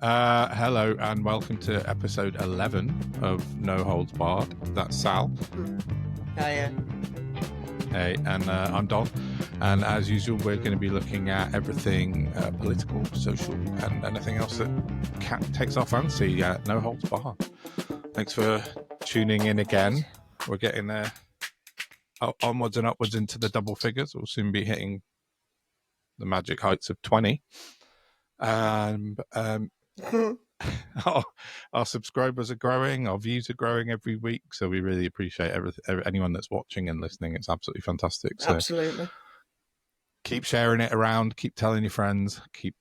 Hello and welcome to episode 11 of No Holds Barred. That's Sal. Hiya. Hey, and I'm Don. And as usual, we're going to be looking at everything political, social, and anything else that takes our fancy at No Holds Barred. Thanks for tuning in again. We're getting there onwards and upwards into the double figures. We'll soon be hitting the magic heights of 20. Our subscribers are growing, our views are growing every week, so we really appreciate anyone that's watching and listening. It's absolutely fantastic. So absolutely. Keep sharing it around, keep telling your friends, keep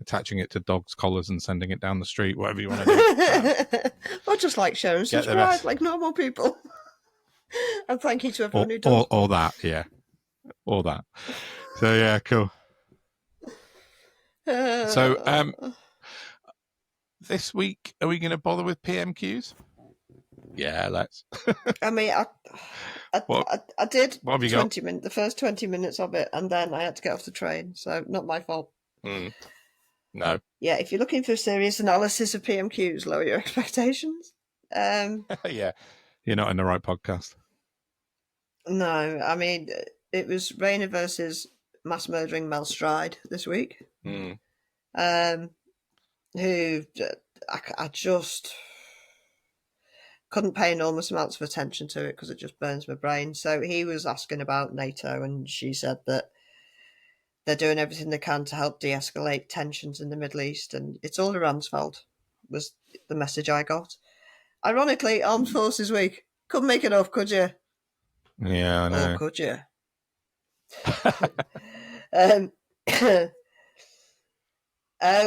attaching it to dogs' collars and sending it down the street, whatever you want to do. Or just like share and subscribe like normal people. And thank you to everyone who does. All that, yeah. All that. So yeah, cool. So this week, are we going to bother with PMQs? Yeah, let's. I mean, I did what have you 20 minutes, the first 20 minutes of it, and then I had to get off the train, so not my fault. No. Yeah, if you're looking for a serious analysis of PMQs, lower your expectations. Yeah, you're not in the right podcast. No, I mean, it was Rayner versus mass murdering Mel Stride this week. Who I just couldn't pay enormous amounts of attention to it because it just burns my brain. So he was asking about NATO, and she said that they're doing everything they can to help de-escalate tensions in the Middle East, and it's all Iran's fault, was the message I got. Ironically, Armed Forces Week. Couldn't make it up, could you? Yeah, I know. Or could you?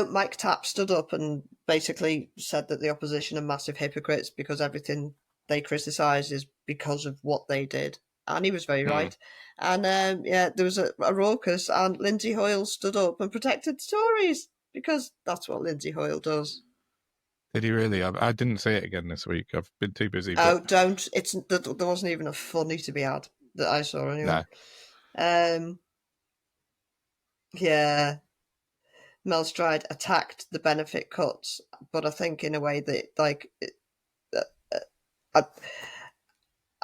Mike Tapp stood up and basically said that the opposition are massive hypocrites because everything they criticise is because of what they did. And he was very right. And there was a raucous, and Lindsay Hoyle stood up and protected the Tories because that's what Lindsay Hoyle does. Did he really? I didn't see it again this week. I've been too busy. Oh, don't. There wasn't even a funny to be had that I saw anyway. No. Yeah. Mel Stride attacked the benefit cuts, but I think in a way that, like, I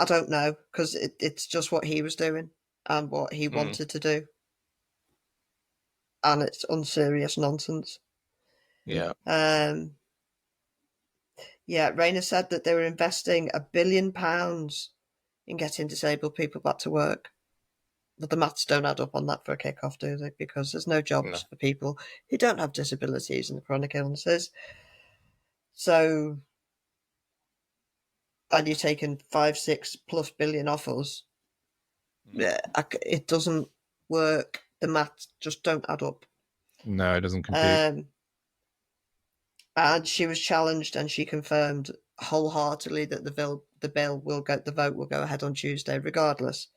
don't know, because it's just what he was doing and what he wanted to do. And it's unserious nonsense. Yeah. Rayner said that they were investing £1 billion in getting disabled people back to work. But the maths don't add up on that for a kick-off, do they? Because there's no jobs for people who don't have disabilities and chronic illnesses. So, and you're taking 5-6+ billion off us. Yeah, it doesn't work. The maths just don't add up. No, it doesn't compute. And she was challenged, and she confirmed wholeheartedly that the vote will go ahead on Tuesday, regardless.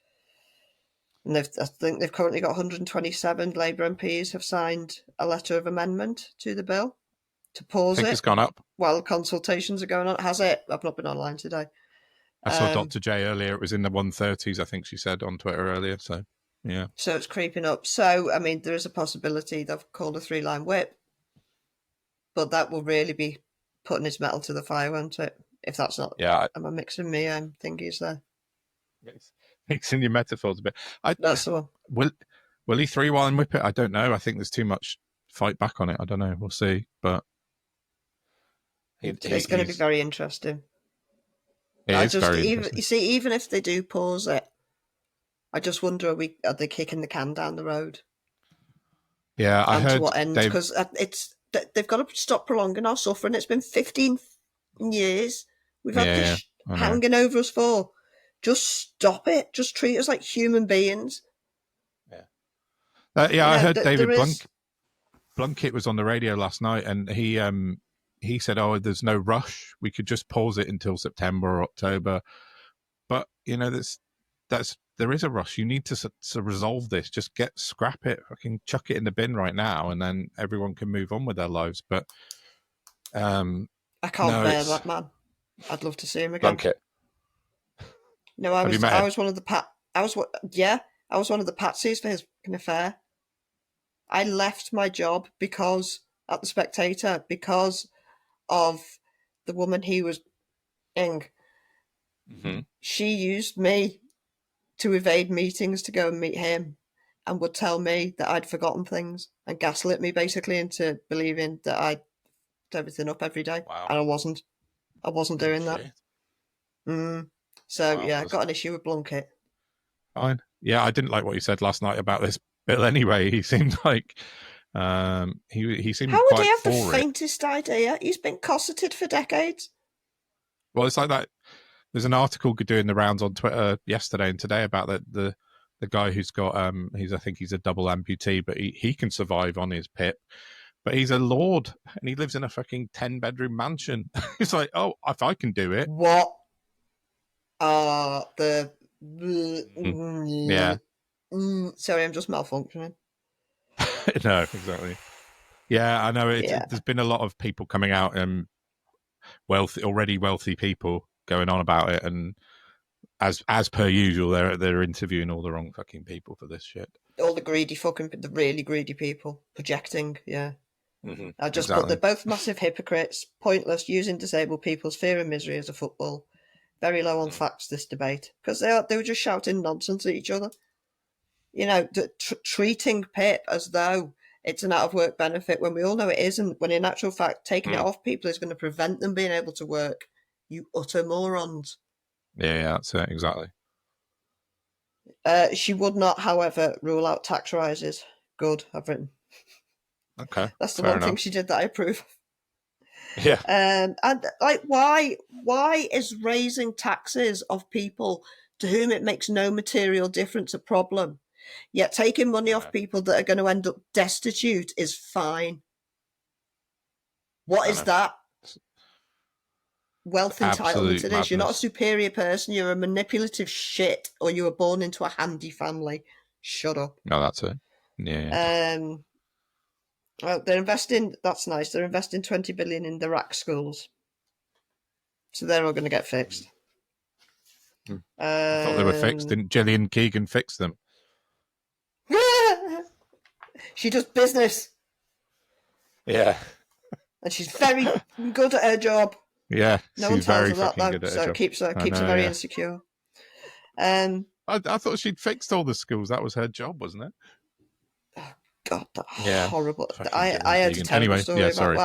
And I think they've currently got 127 Labour MPs have signed a letter of amendment to the bill to pause it. I think it's gone up. While consultations are going on. Has it? I've not been online today. I saw Dr. J earlier. It was in the 130s, I think she said on Twitter earlier. So, yeah. So it's creeping up. So, I mean, there is a possibility they've called a 3-line whip. But that will really be putting his metal to the fire, won't it? If that's not... Yeah. Am I mixing me thingies there? Yes. Mixing your metaphors a bit. That's the one. Will he 3-line whip it? I don't know. I think there's too much fight back on it. I don't know. We'll see. But it's going to be very interesting. Interesting. You see, even if they do pause it, I just wonder, are they kicking the can down the road? Yeah, I heard. To what end? Because they've got to stop prolonging our suffering. It's been 15 years. We've had this hanging over us for. Just stop it. Just treat us like human beings. Yeah. I heard David Blunkett was on the radio last night, and he said, "Oh, there's no rush. We could just pause it until September or October." But there is a rush. You need to resolve this. Just scrap it. Fucking chuck it in the bin right now, and then everyone can move on with their lives. But I can't bear that man. I'd love to see him again. Blunkett. No, I was one of the I was one of the patsies for his affair. I left my job because at the Spectator because of the woman he was in. Mm-hmm. She used me to evade meetings to go and meet him, and would tell me that I'd forgotten things and gaslit me basically into believing that I'd everything up every day. Wow. And I wasn't. I wasn't doing that. So, wow, yeah, got an issue with Blunkett. Fine. Yeah, I didn't like what you said last night about this bill anyway. He seemed like he seemed How would quite he have for the it. faintest idea? He's been cosseted for decades. Well, it's like that. There's an article doing the rounds on Twitter yesterday and today about the guy who's got I think he's a double amputee, but he can survive on his PIP. But he's a lord and he lives in a fucking 10-bedroom mansion. It's like, oh, if I can do it. What are the... Yeah. Sorry, I'm just malfunctioning. No, exactly. Yeah, I know. There's been a lot of people coming out, already wealthy people going on about it, and as per usual, they're interviewing all the wrong fucking people for this shit. All the the really greedy people projecting. Yeah. Mm-hmm. I just put they're both massive hypocrites, pointless, using disabled people's fear and misery as a football. Very low on facts, this debate, because they were just shouting nonsense at each other. You know, treating PIP as though it's an out-of-work benefit when we all know it isn't, when in actual fact taking it off people is going to prevent them being able to work. You utter morons. Yeah, that's it, exactly. She would not, however, rule out tax rises. Good, I've written. Okay, that's the one thing she did that I approve of. Yeah. And like, why is raising taxes of people to whom it makes no material difference a problem? Yet taking money off people that are going to end up destitute is fine. What is that? Wealth entitlement it is. You're not a superior person. You're a manipulative shit, or you were born into a handy family. Shut up. No, that's it. Yeah. Well, they're investing. That's nice. They're investing 20 billion in the RAC schools, so they're all going to get fixed. I thought they were fixed. Didn't Gillian Keegan fix them? She does business. Yeah. And she's very good at her job. Yeah, no one tells her that, though, good at so it keeps her very insecure. I thought she'd fixed all the schools. That was her job, wasn't it? Oh God, that horrible. I heard a terrible anyway, story about. Sorry.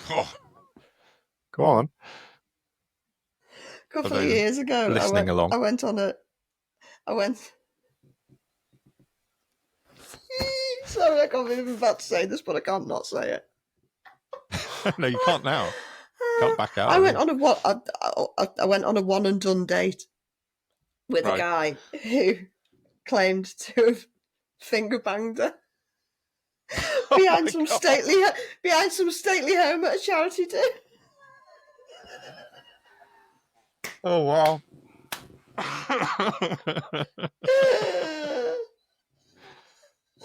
Well, go on. A couple of years ago, I went on a. Sorry, I can't believe I'm about to say this, but I can't not say it. No, you can't now. Can't back out. I went on a one and done date with a guy who claimed to have finger banged her behind some stately home at a charity do. Oh wow.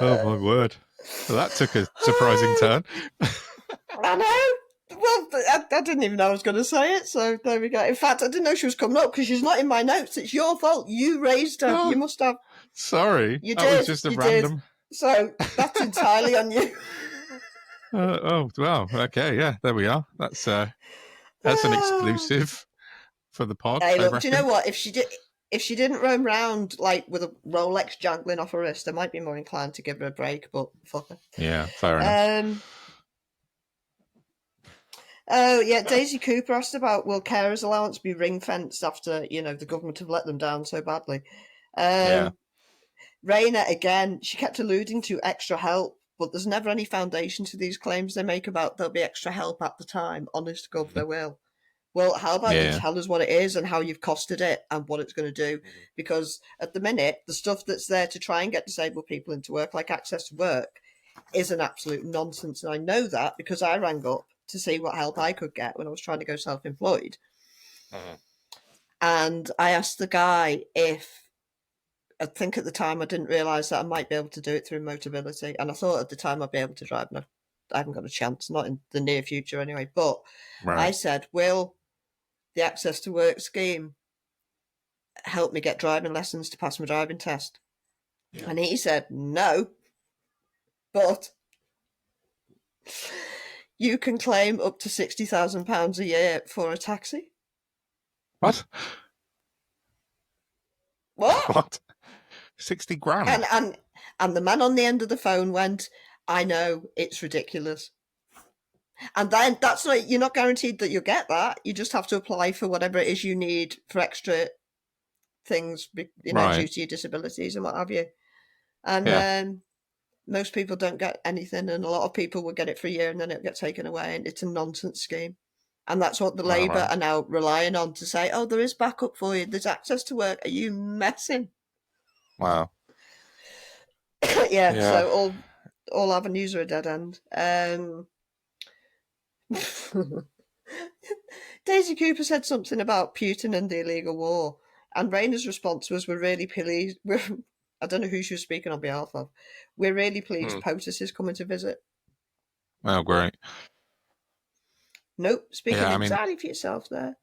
Oh my word. Well, that took a surprising turn. I know. Well, I didn't even know I was going to say it, so there we go. In fact, I didn't know she was coming up because she's not in my notes. It's your fault. You raised her. You must have. Sorry. You that did. Was just a random. Did. So that's entirely on you. Oh, wow. Okay, yeah, there we are. That's an exclusive for the pod. Hey, look, do you know what? If she didn't roam round like with a Rolex jangling off her wrist, I might be more inclined to give her a break, but fuck her. Yeah, fair enough. Oh, yeah, Daisy Cooper asked about, will carers allowance be ring-fenced after, the government have let them down so badly? Raina, again, she kept alluding to extra help, but there's never any foundation to these claims they make about there'll be extra help at the time. Honest to God, there will. Well, how about you tell us what it is and how you've costed it and what it's going to do? Because at the minute, the stuff that's there to try and get disabled people into work, like access to work, is an absolute nonsense. And I know that because I rang up to see what help I could get when I was trying to go self-employed. And I asked the guy if, I think at the time I didn't realise that I might be able to do it through Motability. And I thought at the time I'd be able to drive. No, I haven't got a chance, not in the near future anyway. But I said, will the access to work scheme help me get driving lessons to pass my driving test? And he said, no. But you can claim up to £60,000 a year for a taxi. What? What? What? 60 grand? And the man on the end of the phone went, I know, it's ridiculous. And then that's not, you're not guaranteed that you'll get that. You just have to apply for whatever it is you need for extra things, you know, due to your disabilities and what have you. And most people don't get anything, and a lot of people will get it for a year and then it'll get taken away, and it's a nonsense scheme. And that's what the Labour are now relying on to say, oh, there is backup for you. There's access to work. Are you messing? Wow. Yeah, so all avenues are a dead end. Daisy Cooper said something about Putin and the illegal war, and Rayner's response was, we're really pleased. I don't know who she was speaking on behalf of. We're really pleased POTUS is coming to visit. Oh, great. Nope, speaking entirely for yourself there.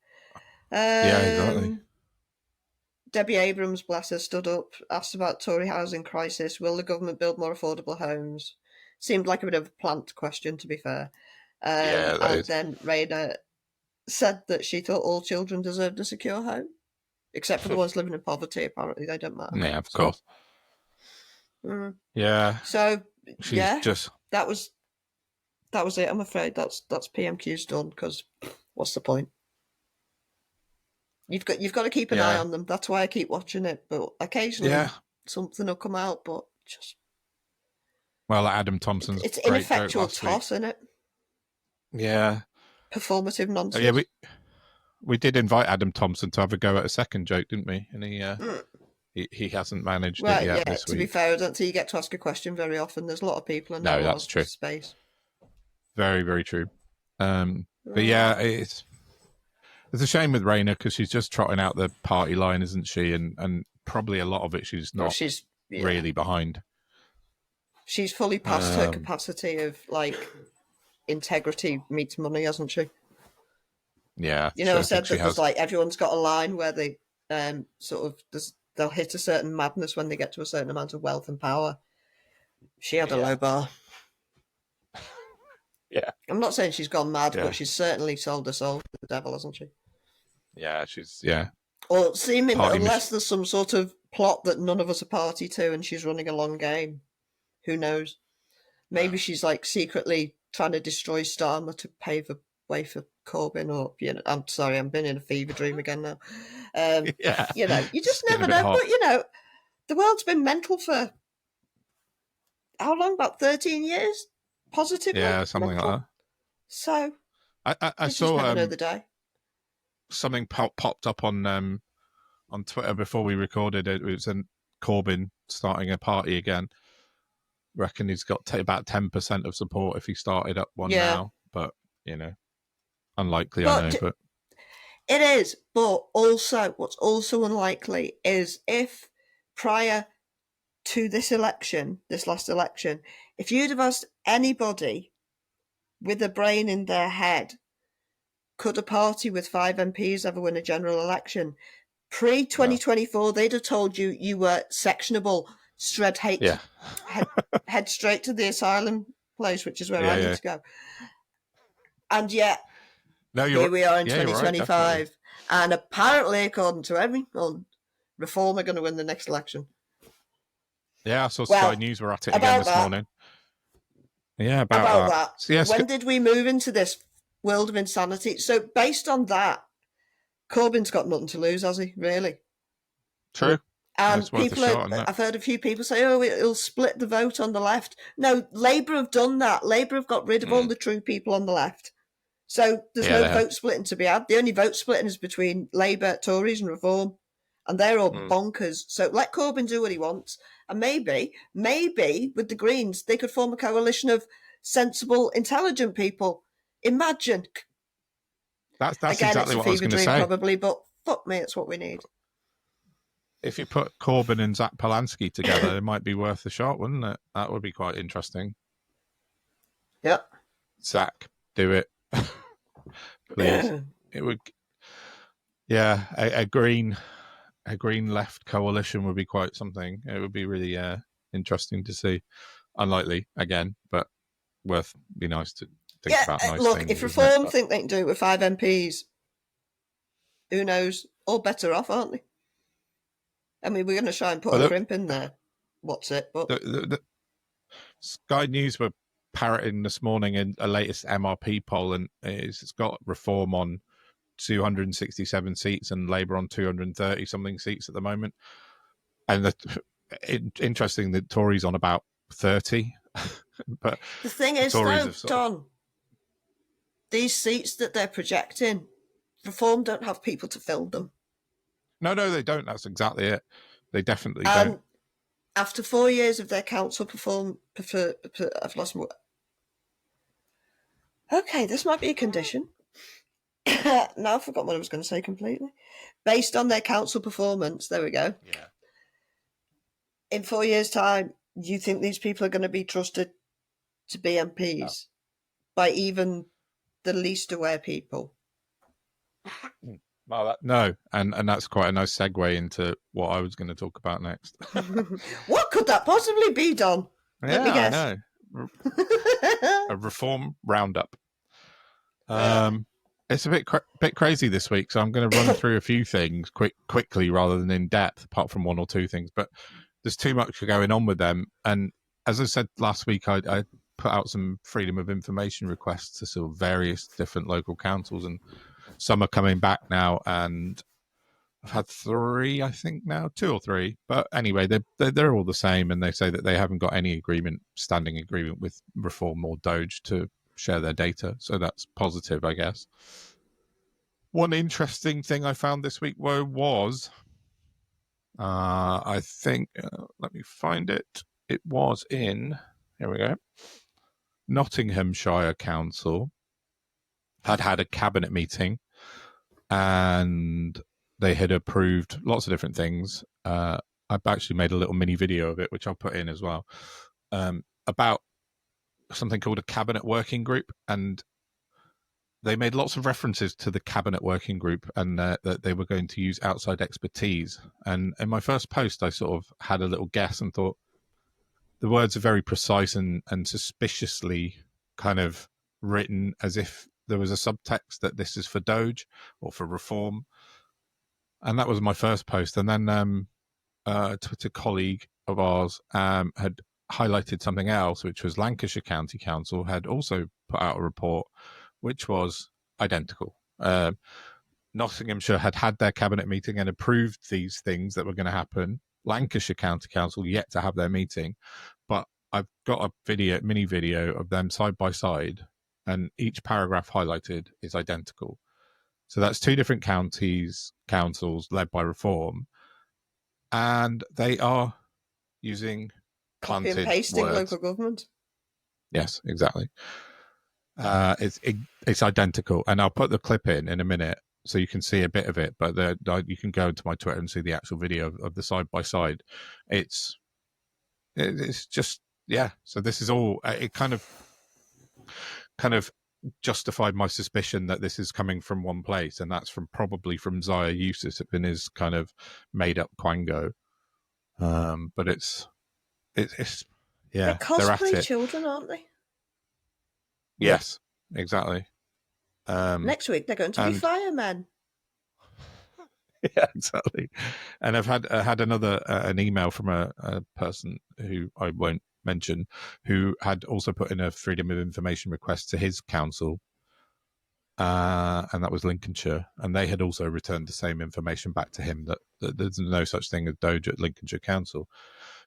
Yeah, exactly. Debbie Abrams, bless her, stood up, asked about Tory housing crisis. Will the government build more affordable homes? Seemed like a bit of a plant question, to be fair. Then Rayner said that she thought all children deserved a secure home, except for the ones living in poverty. Apparently, they don't matter. Yeah, of course. Yeah. So just that was it. I'm afraid that's PMQs done, because what's the point? You've got to keep an eye on them. That's why I keep watching it. But occasionally something will come out. But just Adam Thompson's it's ineffectual toss, isn't it? Yeah. Performative nonsense. Yeah, we did invite Adam Thompson to have a go at a second joke, didn't we? And he hasn't managed it yet this week. To be fair, I don't think you get to ask a question very often. There's a lot of people in that's true. Space. Very, very true. But yeah, it's a shame with Rayner, because she's just trotting out the party line, isn't she? And probably a lot of it she's not really behind. She's fully past her capacity of integrity meets money, hasn't she? Yeah. You know, I said that there's everyone's got a line where they they'll hit a certain madness when they get to a certain amount of wealth and power. She had a low bar. Yeah. I'm not saying she's gone mad, but she's certainly sold her soul to the devil, hasn't she? Yeah, Or seeming, unless there's some sort of plot that none of us are party to and she's running a long game. Who knows? Maybe she's secretly trying to destroy Starmer to pave a way for Corbyn, or, I'm sorry, I'm been in a fever dream again now. You just never know. But, the world's been mental for how long? About 13 years? Positively? Yeah, something mental. like that. So, I saw never know the day. Something popped up on Twitter before we recorded it. It was Corbyn starting a party again. Reckon he's got about 10% of support if he started up one now, but unlikely. I know, but it is. But also, what's also unlikely is if prior to this last election, if you'd have asked anybody with a brain in their head, could a party with 5 MPs ever win a general election? Pre-2024, they'd have told you were sectionable, head straight to the asylum place, which is where I need to go. And yet, here we are in 2025, right, and apparently, according to everyone, Reform are going to win the next election. Yeah, I saw Sky News were at it again this morning. Yeah, about that. So, when did we move into this world of insanity? So, based on that, Corbyn's got nothing to lose, has he? Really? True. And I've heard a few people say, oh, it'll split the vote on the left. No, Labour have done that. Labour have got rid of all the true people on the left. So there's no vote splitting to be had. The only vote splitting is between Labour, Tories and Reform. And they're all bonkers. So let Corbyn do what he wants. And maybe with the Greens, they could form a coalition of sensible, intelligent people. Imagine. That's exactly what I was going to say. Probably, but fuck me, it's what we need. If you put Corbyn and Zach Polanski together, it might be worth a shot, wouldn't it? That would be quite interesting. Yeah. Zach, do it. Please. It would. Yeah, a green left coalition would be quite something. It would be really interesting to see. unlikely again, but be nice to think about nice look, things. if Reform think they can do it with 5 MPs, who knows? All better off, aren't they? I mean, we're going to try and put a crimp in there. What's it? But the Sky News were parroting this morning in a latest MRP poll, and it's got Reform on 267 seats and Labour on 230 something seats at the moment. And interesting, the Tories on about 30. But the thing is, though, Don, these seats that they're projecting, Reform don't have people to fill them. No, they don't. That's exactly it. They definitely don't. After 4 years of their council I've lost my... Okay, this might be a condition. Now I've forgotten what I was going to say completely. Based on their council performance, there we go. Yeah. In 4 years' time, you think these people are going to be trusted to be MPs by even the least aware people? Well, no, and that's quite a nice segue into what I was going to talk about next. What could that possibly be, Don? Let me guess. I know. A Reform roundup. It's a bit crazy this week, so I'm going to run through a few things quickly rather than in depth, apart from one or two things. But there's too much going on with them, and as I said last week, I put out some freedom of information requests to sort of various different local councils, and some are coming back now, and I've had 3, I think now, 2 or 3. But anyway, they're all the same, and they say that they haven't got any standing agreement with Reform or Doge to share their data. So that's positive, I guess. One interesting thing I found this week was, I think, let me find it. It was in, here we go, Nottinghamshire Council had a cabinet meeting, and they had approved lots of different things. I've actually made a little mini video of it, which I'll put in as well, about something called a cabinet working group, and they made lots of references to the cabinet working group, and that they were going to use outside expertise. And in my first post, I sort of had a little guess and thought the words are very precise and suspiciously kind of written as if there was a subtext that this is for Doge or for Reform. And that was my first post. And then a Twitter colleague of ours had highlighted something else, which was Lancashire County Council had also put out a report which was identical. Nottinghamshire had their cabinet meeting and approved these things that were going to happen. Lancashire County Council yet to have their meeting, but I've got a mini video of them side by side, and each paragraph highlighted is identical. So that's 2 different councils led by Reform, and they are using copy and pasting words. Local government. Yes, exactly. It's identical, and I'll put the clip in a minute so you can see a bit of it. But you can go into my Twitter and see the actual video of the side by side. It's just, yeah. So this is all. It kind of justified my suspicion that this is coming from one place, and that's probably from Zaya Yusuf in his kind of made up Quango. But it's yeah. They're cosplay children, aren't they? Yes, exactly. Next week they're going to be firemen. Yeah, exactly. And I've had another an email from a person who I won't mention, who had also put in a freedom of information request to his council, and that was Lincolnshire, and they had also returned the same information back to him that there's no such thing as Doge at Lincolnshire Council.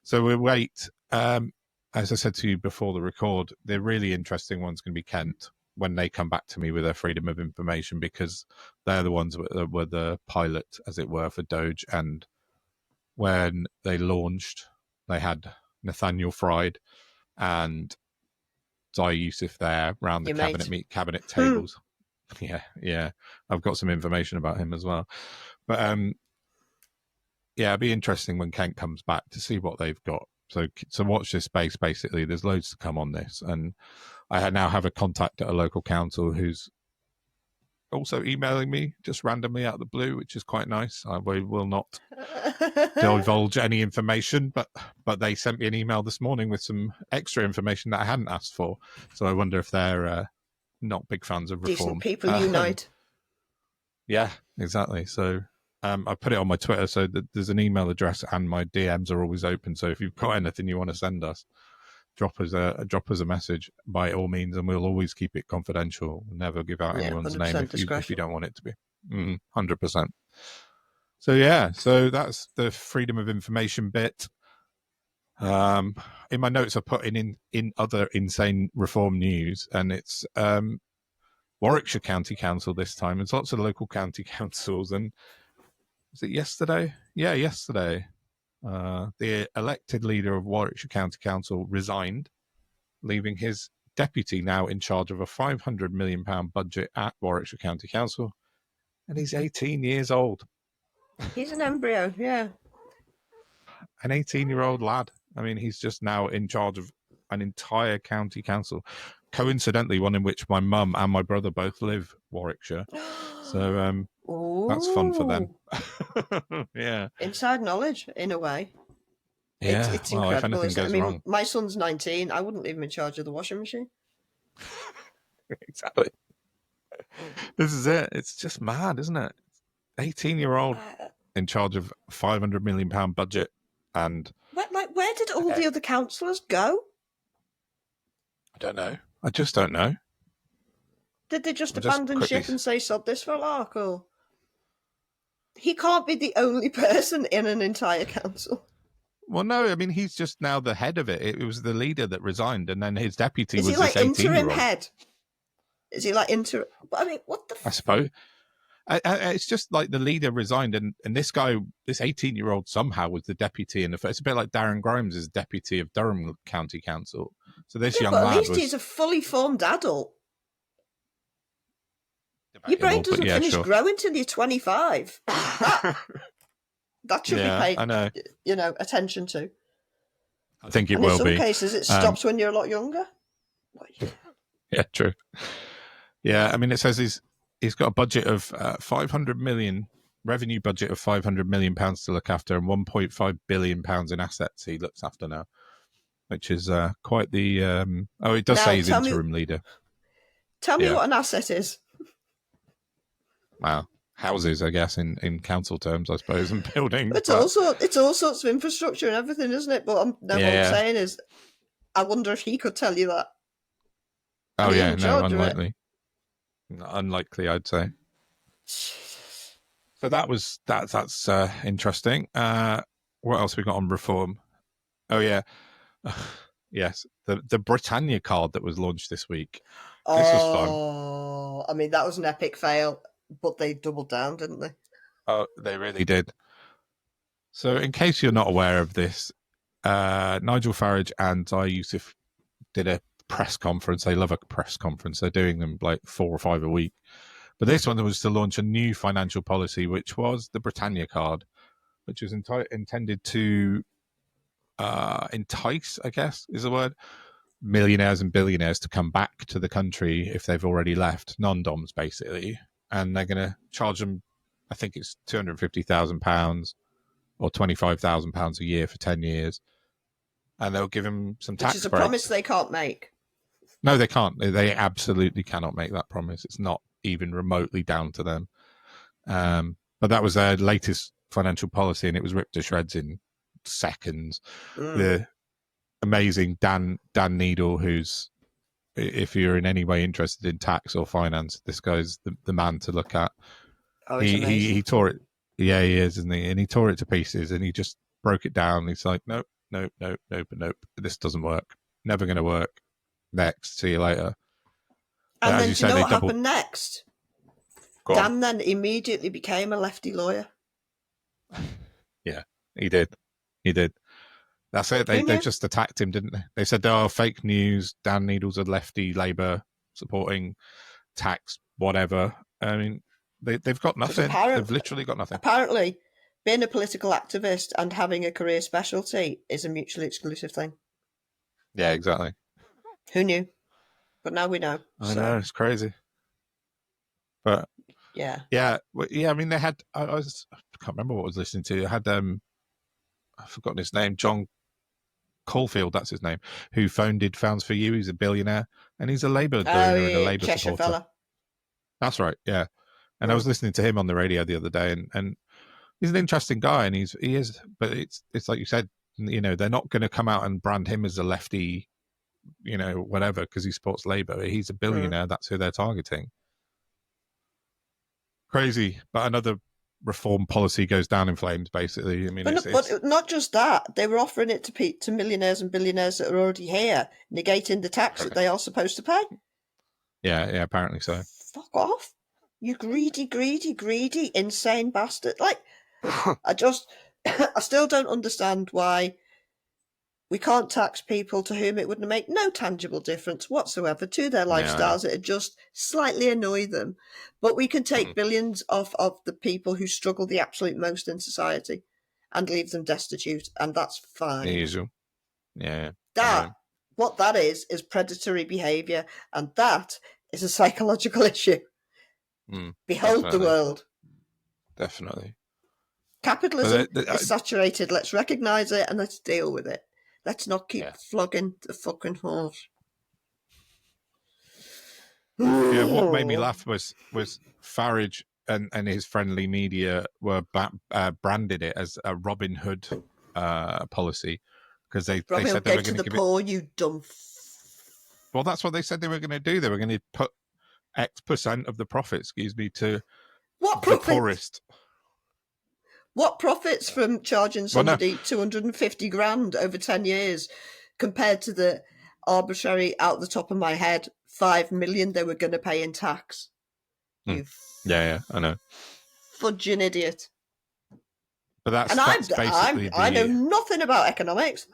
So we'll wait. As I said to you before the record, the really interesting one's going to be Kent when they come back to me with their freedom of information, because they're the ones that were the pilot, as it were, for Doge. And when they launched, they had Nathaniel Fried and Zaya Yusuf there around the cabinet tables. Yeah. I've got some information about him as well. But yeah, it'd be interesting when Kent comes back to see what they've got. So watch this space, basically. There's loads to come on this. And I now have a contact at a local council who's also emailing me just randomly out of the blue, which is quite nice. I will not divulge any information, but they sent me an email this morning with some extra information that I hadn't asked for. So I wonder if they're not big fans of reform. Decent people unite. Yeah, exactly. So I put it on my Twitter, so that there's an email address, and my DMs are always open. So if you've got anything you want to send us, drop us a message by all means, and we'll always keep it confidential. Never give out anyone's name if you don't want it to be. 100%. So yeah, so that's the freedom of information bit. In my notes, I put in other insane reform news, and it's Warwickshire County Council this time. There's lots of local county councils, and was it yesterday? Yeah, yesterday. The elected leader of Warwickshire County Council resigned, leaving his deputy now in charge of a £500 million budget at Warwickshire County Council, and he's 18 years old. He's an embryo, yeah. An 18-year-old lad. I mean, he's just now in charge of an entire county council. Coincidentally, one in which my mum and my brother both live, Warwickshire. So that's fun for them. Yeah. Inside knowledge, in a way. Yeah. It's well, incredible. If anything goes wrong. My son's 19. I wouldn't leave him in charge of the washing machine. Exactly. This is it. It's just mad, isn't it? 18-year-old in charge of £500 million budget. And where did all the other councillors go? I don't know. I just don't know. Did they just abandon ship and say, sod this for a lark? Or... He can't be the only person in an entire council. Well, no, I mean, he's just now the head of it. It was the leader that resigned, and then his deputy was this 18-year-old. Is he like interim head? Is he like interim? I mean, what the... I suppose. It's just like the leader resigned, and this guy, this 18-year-old, somehow was the deputy in the first. It's a bit like Darren Grimes is deputy of Durham County Council. So this young lad, at least he's a fully formed adult. Your brain doesn't finish growing till you're 25. That should be paid, I know. Attention to. I think it will be. In some cases, it stops when you're a lot younger. Yeah, true. Yeah, I mean, it says he's got a budget of 500 million, revenue budget of 500 million pounds to look after, and 1.5 billion pounds in assets he looks after now, which is quite the. It does say he's interim leader. Tell me what an asset is. Wow. Houses, I guess, in council terms, I suppose, and buildings. It's all sorts of infrastructure and everything, isn't it? But what I'm saying is, I wonder if he could tell you that. Oh yeah, no, unlikely. Unlikely, I'd say. So that's interesting. What else we got on reform? Oh yeah, yes, the Britannia card that was launched this week. This was fun. Oh, I mean, that was an epic fail. But they doubled down, didn't they? Oh, they really did. So in case you're not aware of this, Nigel Farage and Zai Yusuf did a press conference. They love a press conference. They're doing them like 4 or 5 a week. But this one was to launch a new financial policy, which was the Britannia card, which was intended to entice, I guess is the word, millionaires and billionaires to come back to the country if they've already left, non-doms basically. And they're going to charge them, I think it's £250,000 or £25,000 a year for 10 years. And they'll give them some tax breaks. Which is a promise they can't make. No, they can't. They absolutely cannot make that promise. It's not even remotely down to them. But that was their latest financial policy, and it was ripped to shreds in seconds. The amazing Dan Needle, who's, if you're in any way interested in tax or finance, this guy's the man to look at. Oh, he tore it. Yeah, he is, isn't he? And he tore it to pieces, and he just broke it down. He's like, nope. This doesn't work. Never going to work. Next. See you later. And then do you know what happened next? Dan then immediately became a lefty lawyer. Yeah, he did. That's it. They just attacked him, didn't they? They said, fake news. Dan Needle's a lefty Labour supporting tax, whatever. I mean, they've got nothing. They've literally got nothing. Apparently, being a political activist and having a career specialty is a mutually exclusive thing. Yeah, exactly. Who knew? But now we know. I know, it's crazy. But Yeah. Well, yeah. I mean, they had. I can't remember what I was listening to. I had I've forgotten his name. John Caulfield, that's his name, who founded Founds for You. He's a billionaire, and he's a Labour donor and a Labour Cheshire supporter. fella. That's right. Yeah. And I was listening to him on the radio the other day, and he's an interesting guy, and he is. But it's like you said, you know, they're not going to come out and brand him as a lefty, you know, whatever, because he supports Labour. He's a billionaire. That's who they're targeting. Crazy, but another reform policy goes down in flames. Basically, I mean, but not just that. They were offering it to millionaires and billionaires that are already here, negating the tax that they are supposed to pay. Yeah, apparently so. Fuck off, you greedy, insane bastard! Like, I still don't understand why we can't tax people to whom it would make no tangible difference whatsoever to their lifestyles. It'd just slightly annoy them. But we can take billions off of the people who struggle the absolute most in society and leave them destitute, and that's fine. The usual. Yeah. What that is predatory behaviour, and that is a psychological issue. Behold definitely. The world. Definitely. Capitalism is saturated. Let's recognise it and let's deal with it. Let's not keep flogging the fucking horse. Yeah, what made me laugh was Farage and his friendly media were branded it as a Robin Hood policy because they said they were going to give poor, you dumb. Well, that's what they said they were going to do. They were going to put X% of the profit, to the poorest. What profits from charging somebody 250 grand over 10 years compared to the arbitrary, out the top of my head, 5 million they were going to pay in tax? You I know. Fudging idiot. But that's basically I know nothing about economics.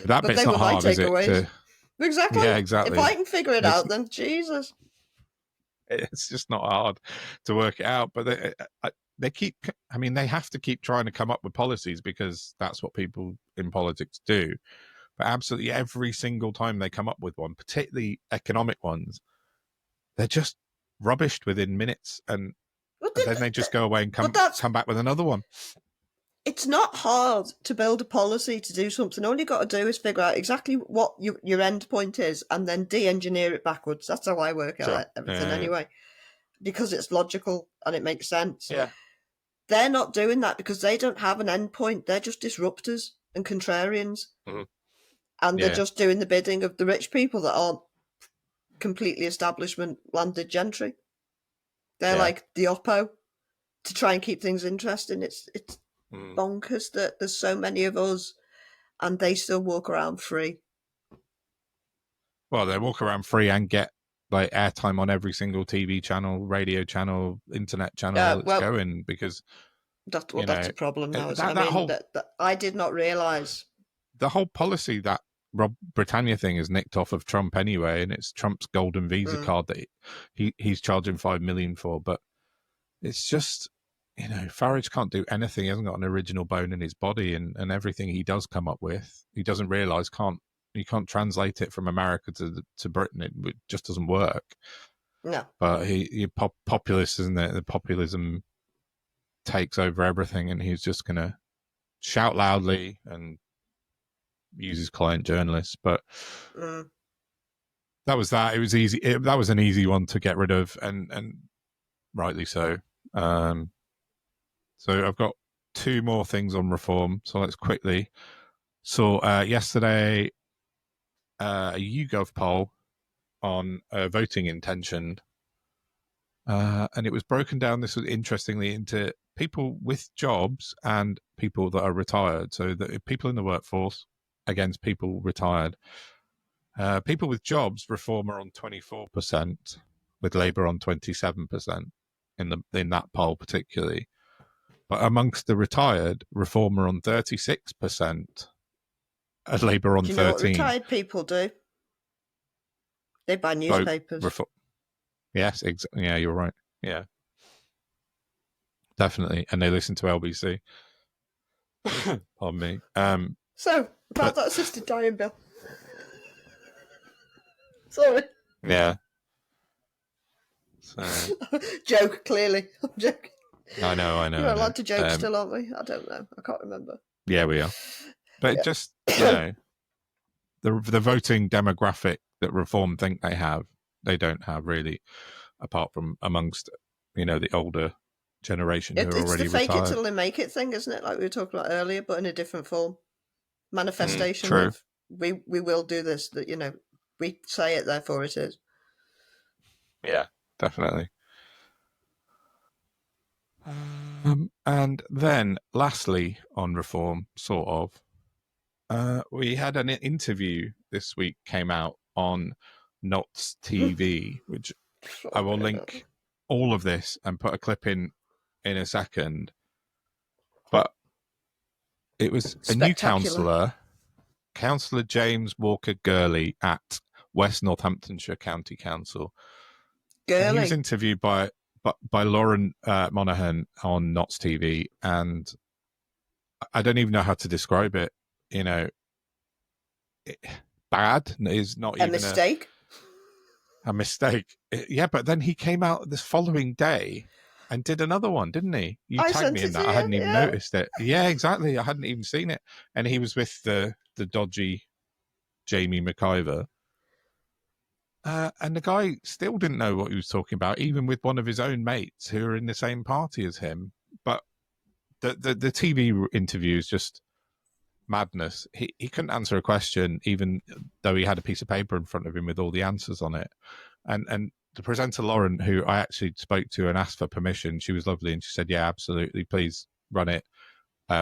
That bit's not hard, is it? Exactly. Yeah, exactly. If I can figure it out, then Jesus. It's just not hard to work it out, but they have to keep trying to come up with policies because that's what people in politics do. But absolutely every single time they come up with one, particularly economic ones, they're just rubbished within minutes, and then they just go away and come back with another one. It's not hard to build a policy to do something. All you got to do is figure out exactly what your end point is and then de-engineer it backwards. That's how I work out everything anyway. Because it's logical and it makes sense. Yeah. They're not doing that because they don't have an end point. They're just disruptors and contrarians. Mm-hmm. And they're just doing the bidding of the rich people that aren't completely establishment landed gentry. They're like the oppo to try and keep things interesting. It's bonkers that there's so many of us and they still walk around free. Well, they walk around free and get like airtime on every single TV channel, radio channel, internet channel that's going because that's a problem now. I did not realise the whole policy that Rob Britannia thing is nicked off of Trump anyway, and it's Trump's golden visa card that he's charging $5 million for. But it's just, Farage can't do anything. He hasn't got an original bone in his body, and everything he does come up with, he doesn't realise you can't translate it from America to Britain. It just doesn't work. No. But he populist, isn't it? The populism takes over everything, and he's just going to shout loudly and use his client journalists. But that was that. It was easy. That was an easy one to get rid of, and rightly so. So I've got two more things on reform. So let's quickly. So yesterday, a YouGov poll on voting intention, and it was broken down. This was interestingly into people with jobs and people that are retired. So the people in the workforce against people retired. People with jobs, Reform are on 24%, with Labour on 27% in that poll particularly. But amongst the retired, Reform are on 36%, and Labour on 13%. Do you know what retired people do? They buy newspapers. Yes, yeah, you're right. Yeah, definitely, and they listen to LBC. Pardon me. So about that assisted dying bill. Sorry. Yeah. So Joke, clearly. I'm joking. I know. We're allowed to joke still, aren't we? I don't know. I can't remember. Yeah, we are. But just, the voting demographic that Reform think they don't have really, apart from amongst, the older generation who are It's already the fake retired. it till they make it thing, isn't it? Like we were talking about earlier, but in a different form. Manifestation True. of we will do this, that, we say it, therefore it is. Yeah, definitely. And then lastly on Reform, sort of, we had an interview this week came out on Knots TV, which I will link all of this and put a clip in a second. But it was a new Councillor James Walker Gurley at West Northamptonshire County Council. And he was interviewed by Lauren Monaghan on Knots TV, and I don't even know how to describe it. Bad is not even a mistake. Yeah, but then he came out this following day and did another one, didn't he? You tagged me in that. I hadn't even noticed it. Yeah, exactly. I hadn't even seen it. And he was with the dodgy Jamie McIver. And the guy still didn't know what he was talking about, even with one of his own mates who are in the same party as him. But the TV interview is just madness. He couldn't answer a question, even though he had a piece of paper in front of him with all the answers on it. And the presenter, Lauren, who I actually spoke to and asked for permission, she was lovely, and she said, yeah, absolutely, please run it,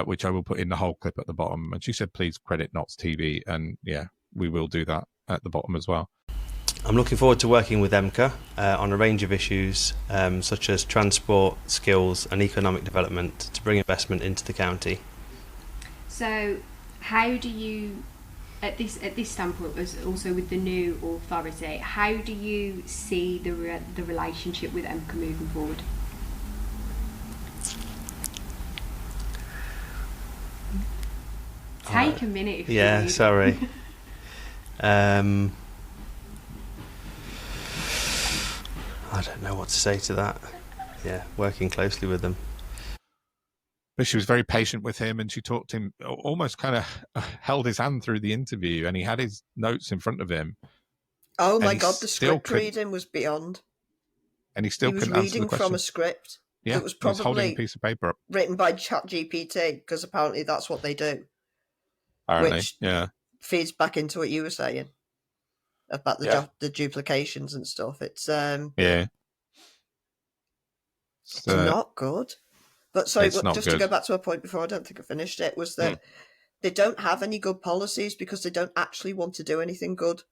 which I will put in the whole clip at the bottom. And she said, please credit Knots TV. And yeah, we will do that at the bottom as well. I'm looking forward to working with EMCA on a range of issues such as transport, skills and economic development to bring investment into the county. So how do you, at this standpoint, as also with the new authority, how do you see the relationship with EMCA moving forward? Take a minute if you need. Sorry. I don't know what to say to that. Yeah, working closely with them. But she was very patient with him, and she talked to him, almost kind of held his hand through the interview, and he had his notes in front of him. Oh my God, the script reading was beyond. And he still couldn't answer the question. He was reading from a script that was probably holding a piece of paper up. Written by ChatGPT, because apparently that's what they do. Apparently, which feeds back into what you were saying about the duplications and stuff. It's it's not good. But sorry, just to go back to a point before, I don't think I finished it, was that they don't have any good policies because they don't actually want to do anything good.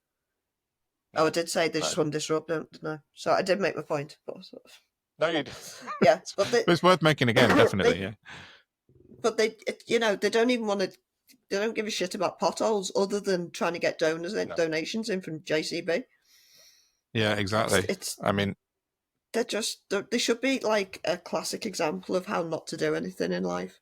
Oh, I did say they just want to disrupt, didn't I? So I did make my point. But no, you did. Yeah, but it's worth making again, definitely. But they don't even want to. They don't give a shit about potholes other than trying to get donations in from JCB. Yeah, exactly. I mean, they should be like a classic example of how not to do anything in life.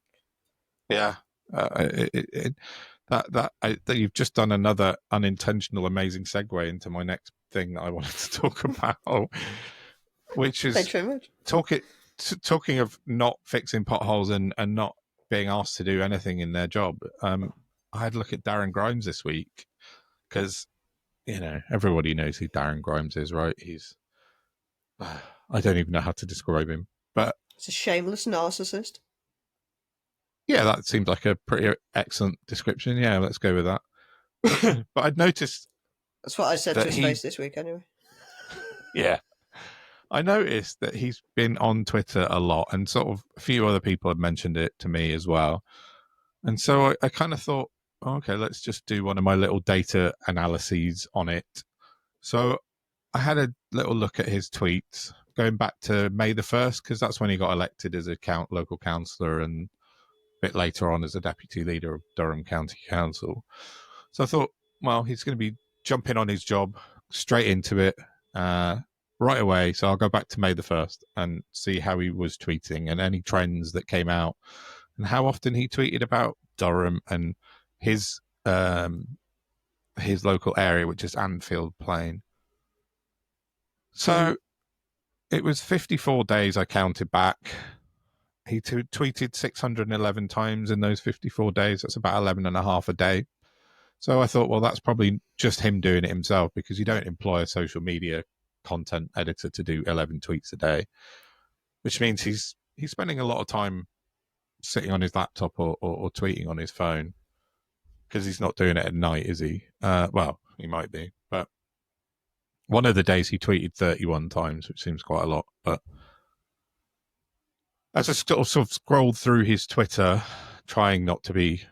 Yeah, that you've just done another unintentional amazing segue into my next thing that I wanted to talk about, which is talking of not fixing potholes and not being asked to do anything in their job. I had a look at Darren Grimes this week because everybody knows who Darren Grimes is, right? He's I don't even know how to describe him, but it's a shameless narcissist. Yeah, that seems like a pretty excellent description. Yeah, let's go with that. But I'd noticed that's what I said to his face this week, anyway. Yeah, I noticed that he's been on Twitter a lot, and sort of a few other people have mentioned it to me as well. And so I kind of thought, okay, let's just do one of my little data analyses on it. So I had a little look at his tweets going back to May the 1st, because that's when he got elected as a local councillor and a bit later on as a deputy leader of Durham County Council. So I thought, well, he's going to be jumping on his job straight into it right away. So I'll go back to May the 1st and see how he was tweeting and any trends that came out and how often he tweeted about Durham and his local area, which is Anfield Plain. So it was 54 days I counted back. He tweeted 611 times in those 54 days. That's about 11 and a half a day. So I thought, well, that's probably just him doing it himself, because you don't employ a social media content editor to do 11 tweets a day, which means he's spending a lot of time sitting on his laptop or tweeting on his phone, because he's not doing it at night, is he? Well, he might be, but one of the days he tweeted 31 times, which seems quite a lot. But as I sort of scrolled through his Twitter, trying not to be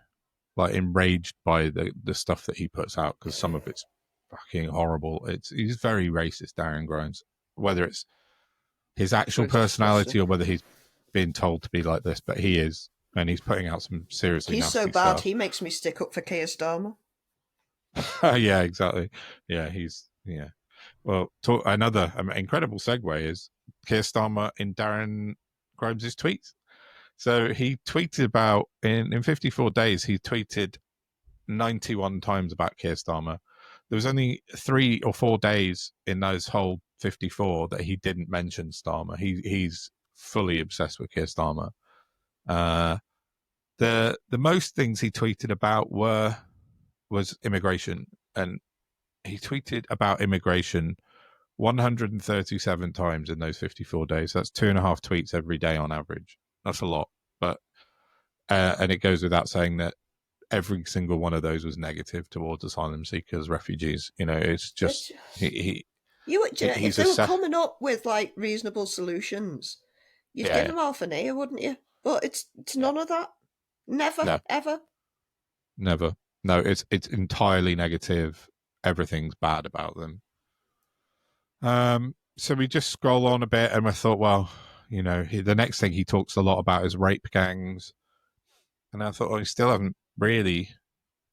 like enraged by the stuff that he puts out, because some of it's fucking horrible. He's very racist, Darren Grimes, whether it's his actual personality or whether he's been told to be like this, but he is, and he's putting out some seriously He's nasty so bad, stuff. he makes me stick up for Keir Starmer. Yeah, exactly. Yeah, Well, another incredible segue is Keir Starmer in Darren Grimes' tweets. So he tweeted about, in 54 days, he tweeted 91 times about Keir Starmer. There was only 3 or 4 days in those whole 54 that he didn't mention Starmer. He's fully obsessed with Keir Starmer. The most things he tweeted about was immigration, and he tweeted about immigration 137 times in those 54 days. That's 2.5 tweets every day on average. That's a lot, but and it goes without saying that every single one of those was negative towards asylum seekers, refugees. You know, it's just if they were coming up with like reasonable solutions, you'd give them half an ear, wouldn't you? But it's none of that. Never, ever. Never. No, it's entirely negative. Everything's bad about them. So we just scroll on a bit, and I thought, well, you know, the next thing he talks a lot about is rape gangs, and I thought, well, he still haven't really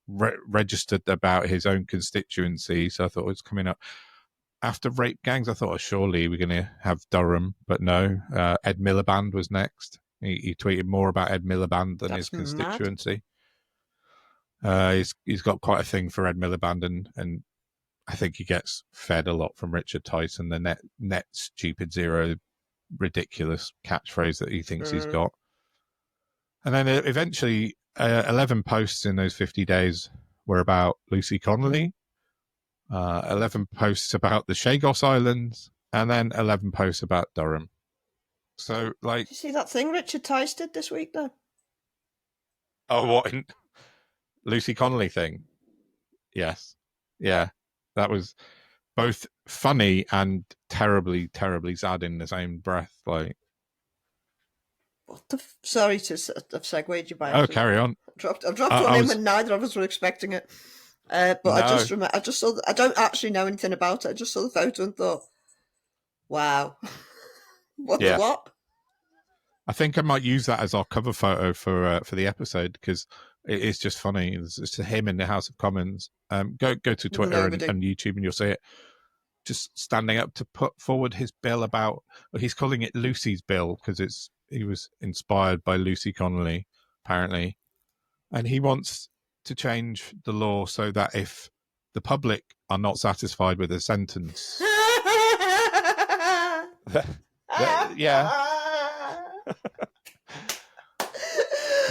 registered about his own constituency. So I thought it was coming up after rape gangs. I thought, oh, surely we're going to have Durham, but no. Ed Miliband was next. He tweeted more about Ed Miliband than his constituency. He's got quite a thing for Ed Miliband, and I think he gets fed a lot from Richard Tyson, the net stupid zero ridiculous catchphrase that he thinks he's got. And then eventually 11 posts in those 50 days were about Lucy Connolly, 11 posts about the Chagos Islands, and then 11 posts about Durham. So, like... Did you see that thing Richard Tyson did this week, though? Oh, what? Lucy Connolly thing? Yes. Yeah. That was both funny and terribly, terribly sad in the same breath. Like, what the? Sorry to have segued you by. Oh, carry on. I've dropped one in when neither of us were expecting it. But no. I just saw. I don't actually know anything about it. I just saw the photo and thought, "Wow, what the what?" I think I might use that as our cover photo for the episode, because it is just funny. It's him in the House of Commons. Go to Twitter and YouTube, and you'll see it. Just standing up to put forward his bill about. Well, he's calling it Lucy's bill because he was inspired by Lucy Connolly, apparently, and he wants to change the law so that if the public are not satisfied with a sentence,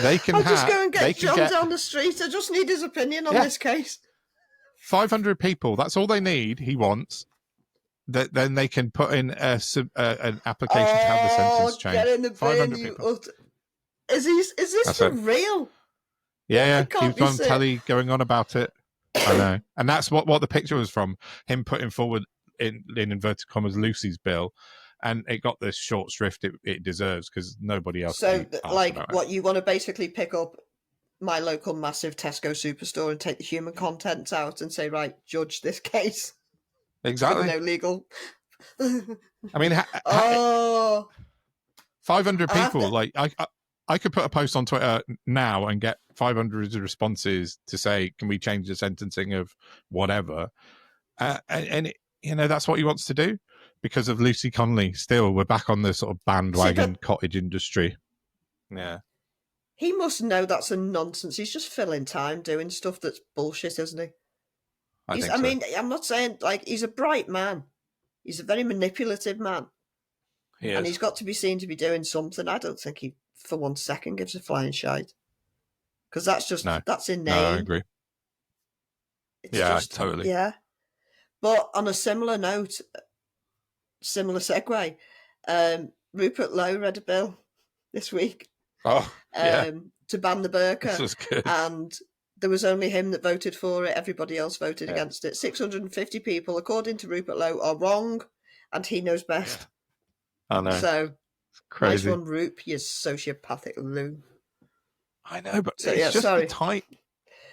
they can. I'll just go and get John down the street. I just need his opinion on this case. 500 people. That's all they need. He wants. Then they can put in an application to have the sentence changed. Get in the bin, 500 people. Is this for real? Yeah. He was on telly going on about it. I know. And that's what the picture was from. Him putting forward, in inverted commas, Lucy's bill. And it got the short shrift it deserves, because nobody else. So, like, what you want to basically pick up my local massive Tesco superstore and take the human contents out and say, right, judge this case. Exactly. No legal. I mean, 500 people. Like, I could put a post on Twitter now and get 500 responses to say, can we change the sentencing of whatever? And that's what he wants to do. Because of Lucy Connolly, still, we're back on the sort of bandwagon cottage industry. Yeah. He must know that's a nonsense. He's just filling time doing stuff that's bullshit, isn't he? I mean, I'm not saying, like, he's a bright man. He's a very manipulative man. And he's got to be seen to be doing something. I don't think he, for 1 second, gives a flying shite. Because that's just, that's in name. No, I agree. It's just, totally. Yeah. But on a similar note, similar segue, Rupert Lowe read a bill this week to ban the burqa. This was good. And there was only him that voted for it. Everybody else voted against it. 650 people, according to Rupert Lowe, are wrong, and he knows best. I know. So, it's crazy. Nice one, Rupe, you sociopathic loon. I know, but it's just the tight.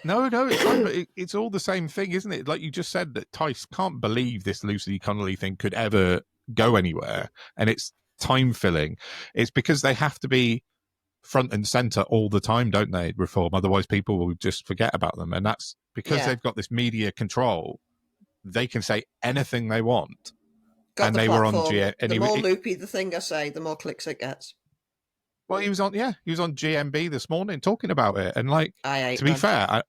No, it's fine, but it's all the same thing, isn't it? Like you just said, that Tice can't believe this Lucy Connolly thing could ever go anywhere, and it's time filling. It's because they have to be front and center all the time, don't they? Reform, otherwise people will just forget about them, and that's because they've got this media control. They can say anything they want, and they were on the more loopy the thing I say, the more clicks it gets. Well, he was on GMB this morning talking about it, and like, to be them. fair,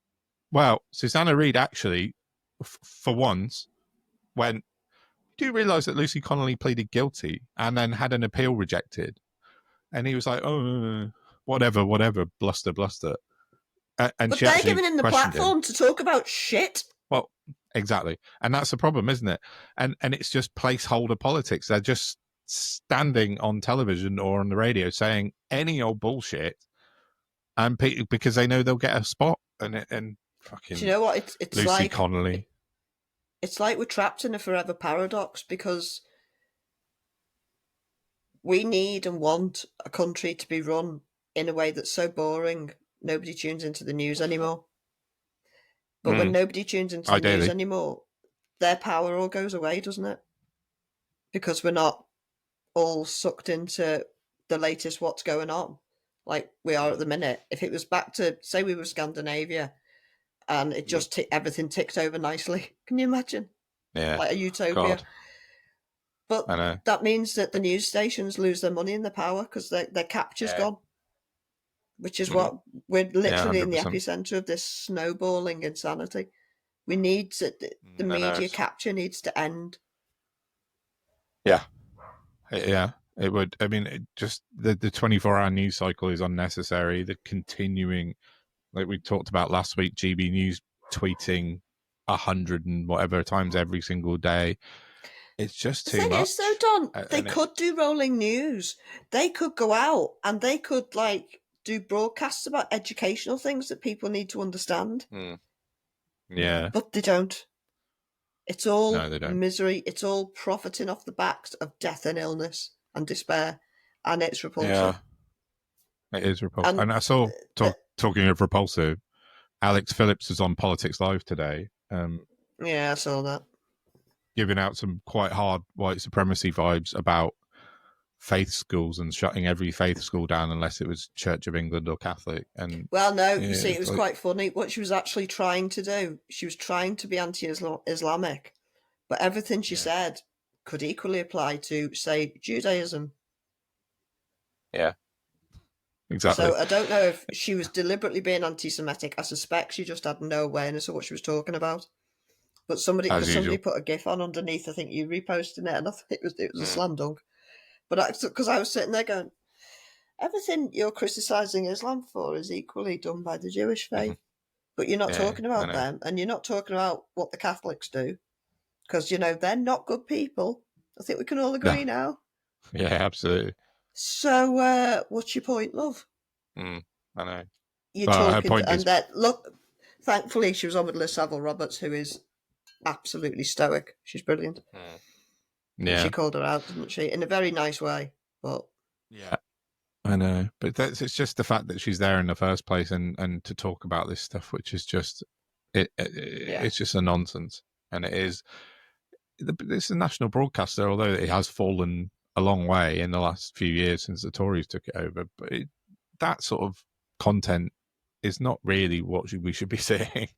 Susanna Reid actually, for once, went, do you realise that Lucy Connolly pleaded guilty and then had an appeal rejected? And he was like, oh, whatever, bluster. And but she they're giving him the platform to talk about shit. Well, exactly. And that's the problem, isn't it? And it's just placeholder politics. They're just standing on television or on the radio saying any old bullshit, and because they know they'll get a spot. And fucking, do you know what? It's Lucy like Connolly. It's like we're trapped in a forever paradox, because we need and want a country to be run in a way that's so boring nobody tunes into the news anymore. But when nobody tunes into the news anymore, their power all goes away, doesn't it? Because we're not all sucked into the latest what's going on like we are at the minute. If it was back to, say we were Scandinavia and it just everything ticked over nicely, can you imagine? Yeah, like a utopia. God. But that means that the news stations lose their money and their power because their capture's gone, which is what we're literally in the epicenter of this snowballing insanity. We need to, the media capture needs to end. Yeah, it would. I mean, just the 24-hour news cycle is unnecessary. The continuing, like we talked about last week, GB News tweeting 100 and whatever times every single day. It's just too much. The thing is, though, Don, they could do rolling news. They could go out and they could like do broadcasts about educational things that people need to understand. Yeah, but they don't. It's all misery. It's all profiting off the backs of death and illness and despair, and it's repulsive. Yeah, it is repulsive. And I saw, talking of repulsive, Alex Phillips was on Politics Live today. Yeah, I saw that. Giving out some quite hard white supremacy vibes about faith schools and shutting every faith school down unless it was Church of England or Catholic. And well, no, you see, it was quite funny. What she was actually trying to do, she was trying to be anti-Islamic, but everything she said could equally apply to, say, Judaism. Yeah, exactly. So I don't know if she was deliberately being anti-Semitic. I suspect she just had no awareness of what she was talking about. But somebody put a GIF on underneath. I think you reposted it, and I think it was a slam dunk. But because I was sitting there going, everything you're criticising Islam for is equally done by the Jewish faith. But you're not talking about them, and you're not talking about what the Catholics do, because they're not good people. I think we can all agree now. Yeah, absolutely. So what's your point, love? I know. You're talking, and that look. Thankfully, she was on with Liz Saville Roberts, who is absolutely stoic. She's brilliant. Yeah, she called her out, didn't she, in a very nice way. But yeah, I know. But it's just the fact that she's there in the first place, and to talk about this stuff, which is just it's just a nonsense. And it is. It's a national broadcaster, although it has fallen a long way in the last few years since the Tories took it over. But that sort of content is not really what we should be seeing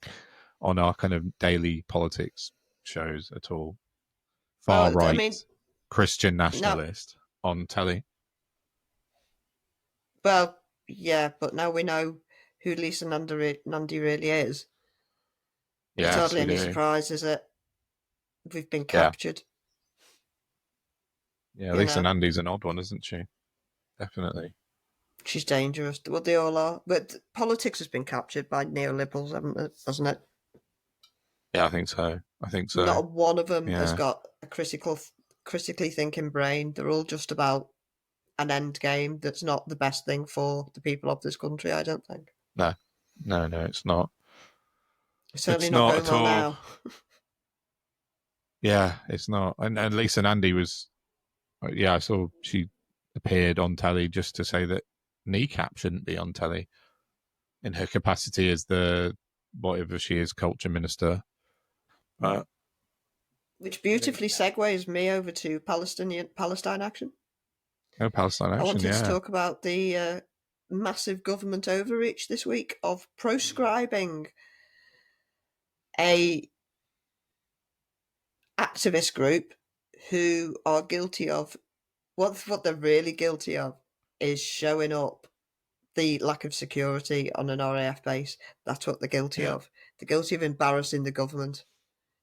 on our kind of daily politics shows at all. Far right, Christian nationalist on telly. Well, yeah, but now we know who Lisa Nandy really is. It's hardly any surprise, is it? We've been captured. Yeah, You Lisa know? Nandy's an odd one, isn't she? Definitely. She's dangerous. Well, they all are. But politics has been captured by neoliberals, hasn't it? Yeah, I think so. I think so. Not one of them has Yeah. got a critically thinking brain. They're all just about an end game that's not the best thing for the people of this country, I don't think. No, it's not. It's certainly It's not not going at well all. now. Yeah, it's not. And Lisa Nandy was, yeah, I saw she appeared on telly just to say that kneecap shouldn't be on telly in her capacity as the, whatever she is, culture minister. Which beautifully segues me over to Palestine action. No Palestine I action, wanted to yeah. talk about the massive government overreach this week of proscribing a activist group who are guilty of what they're really guilty of is showing up the lack of security on an RAF base. That's what they're guilty of. They're guilty of embarrassing the government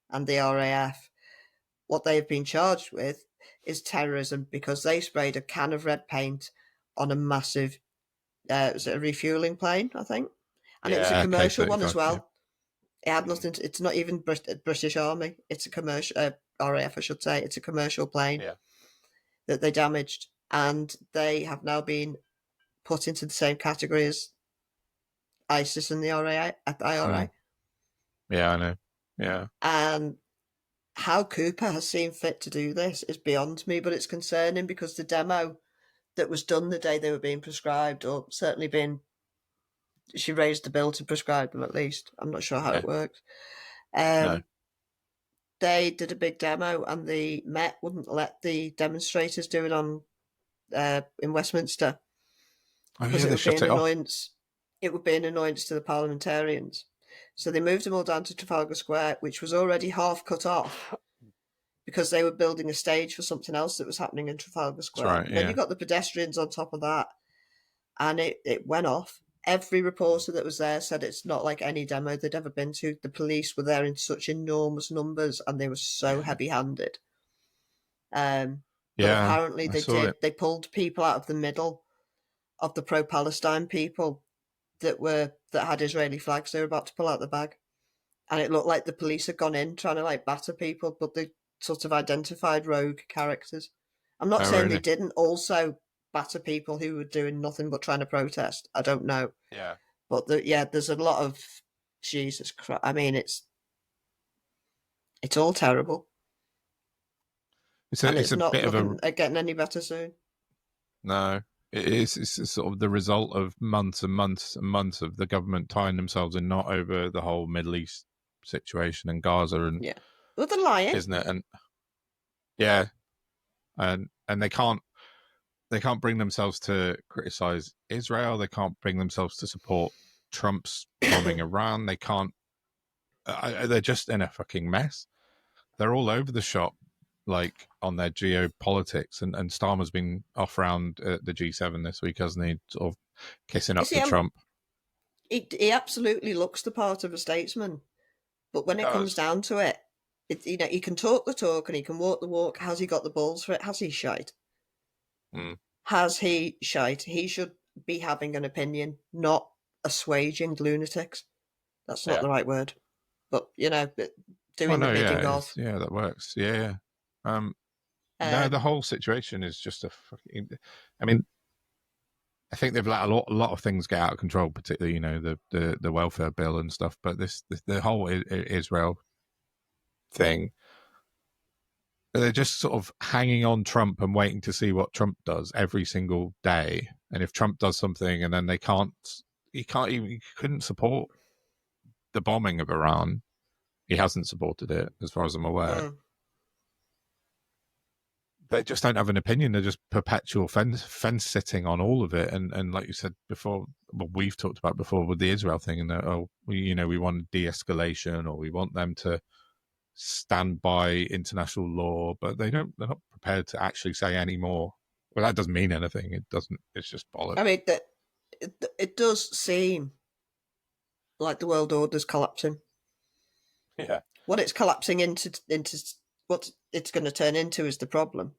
and the RAF. What they have been charged with is terrorism because they sprayed a can of red paint on a massive, was it a refueling plane, I think? And it was a commercial one as well. It had nothing to, it's not even British Army. It's a commercial, RAF, I should say. It's a commercial plane that they damaged. And they have now been put into the same category as ISIS and the IRA. Yeah, I know. Yeah. And how Cooper has seen fit to do this is beyond me, but it's concerning because the demo that was done the day they were being prescribed, or certainly she raised the bill to prescribe them at least. I'm not sure how it works. No. They did a big demo and the Met wouldn't let the demonstrators do it on in Westminster. Oh, because yeah, it they would be shut an it off. annoyance. It would be an annoyance to the parliamentarians. So they moved them all down to Trafalgar Square, which was already half cut off because they were building a stage for something else that was happening in Trafalgar Square. That's right, And then yeah. you got the pedestrians on top of that, and it went off. Every reporter that was there said it's not like any demo they'd ever been to. The police were there in such enormous numbers, and they were so heavy-handed. But apparently they pulled people out of the middle of the pro-Palestine people that had Israeli flags. They were about to pull out the bag, and it looked like the police had gone in trying to like batter people, but they sort of identified rogue characters. I'm not saying they didn't also batter people who were doing nothing but trying to protest. I don't know. Yeah. But there's a lot of Jesus Christ. I mean, it's all terrible. It's not looking at getting any better soon. No, it is. It's sort of the result of months and months and months of the government tying themselves in knot over the whole Middle East situation and Gaza and well, they're lying, isn't it? And yeah, and they can't bring themselves to criticize Israel. They can't bring themselves to support Trump's bombing Iran. They can't. They're just in a fucking mess. They're all over the shop, like on their geopolitics, and Starmer's been off around the G7 this week, hasn't he? Sort of kissing up to Trump. He absolutely looks the part of a statesman, but when it comes down to it, he can talk the talk and he can walk the walk. Has he got the balls for it? Has he shite? Has he shite? He should be having an opinion, not assuaging lunatics. That's not the right word, but doing the bidding of. Yeah, that works. Yeah. No, the whole situation is just a fucking. I mean, I think they've let a lot of things get out of control, particularly the welfare bill and stuff. But the whole Israel thing, they're just sort of hanging on Trump and waiting to see what Trump does every single day. And if Trump does something, and then he couldn't support the bombing of Iran. He hasn't supported it, as far as I'm aware. They just don't have an opinion. They're just perpetual fence sitting on all of it. And like you said before, what we've talked about before with the Israel thing, and we want de-escalation, or we want them to stand by international law, but they're not prepared to actually say any more. Well, that doesn't mean anything. It doesn't. It's just bollocks. I mean, it does seem like the world order's collapsing. Yeah. What it's collapsing into what it's going to turn into is the problem.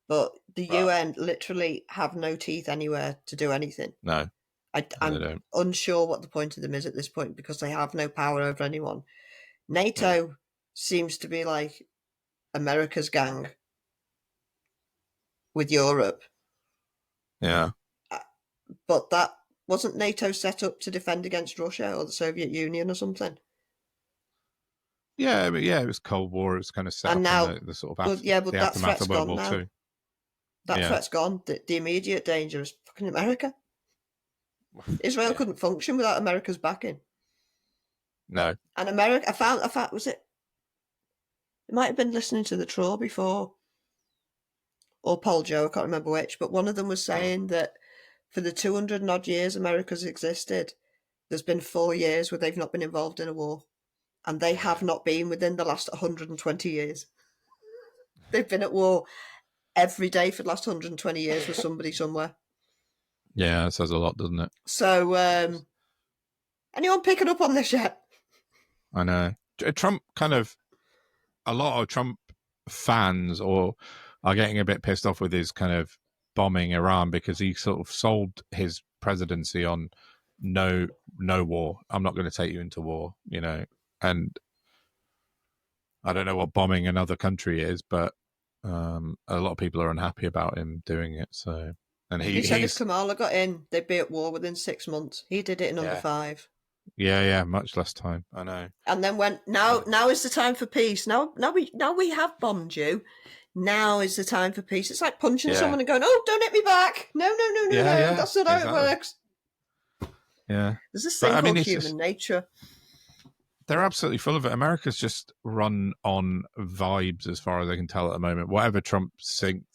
But the Right. UN literally have no teeth anywhere to do anything. No, they I'm don't. unsure what the point of them is at this point because they have no power over anyone. NATO seems to be like America's gang with Europe. Yeah. But that wasn't NATO set up to defend against Russia or the Soviet Union or something? Yeah, but yeah, it was Cold War. It was kind of set And up now, in the sort but of that aftermath threat's of World gone War now. Two. That Yeah. threat's gone. The immediate danger is fucking America. Israel couldn't function without America's backing. No. And America, I found, was it? It might have been listening to the Traw before, or Paul Joe, I can't remember which, but one of them was saying that for the 200 and odd years America's existed, there's been 4 years where they've not been involved in a war. And they have not been within the last 120 years. They've been at war every day for the last 120 years with somebody somewhere. Yeah, that says a lot, doesn't it? So, anyone picking up on this yet? I know. Trump a lot of Trump fans are getting a bit pissed off with his kind of bombing Iran because he sort of sold his presidency on no war. I'm not going to take you into war, and I don't know what bombing another country is, but a lot of people are unhappy about him doing it. So, and he said if Kamala got in, they'd be at war within 6 months. He did it in under 5. Yeah, much less time. I know. And then now is the time for peace. Now we have bombed you. Now is the time for peace. It's like punching someone and going, "Oh, don't hit me back!" No, that's not how it works. Yeah, there's this thing called human nature. They're absolutely full of it. America's just run on vibes, as far as I can tell at the moment. Whatever Trump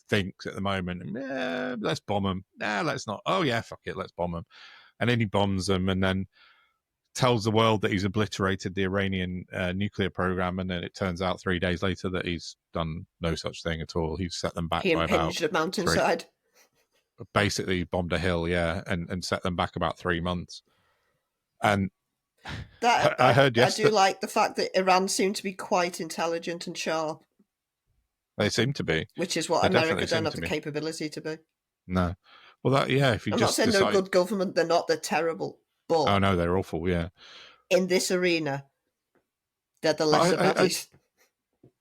thinks at the moment, let's bomb them. Let's not. Oh yeah, fuck it, let's bomb them. And then he bombs them, and then tells the world that he's obliterated the Iranian nuclear program, and then it turns out 3 days later that he's done no such thing at all. He's set them back. He impinged a mountainside. Basically bombed a hill, and set them back about 3 months. And I heard yesterday. I do like the fact that Iran seemed to be quite intelligent and sharp. They seem to be, which is what America don't have the capability to be. No, well, if you I'm just not saying they're a good government, they're not. They're terrible. But oh no, they're awful. Yeah, in this arena, they're the lesser baddies.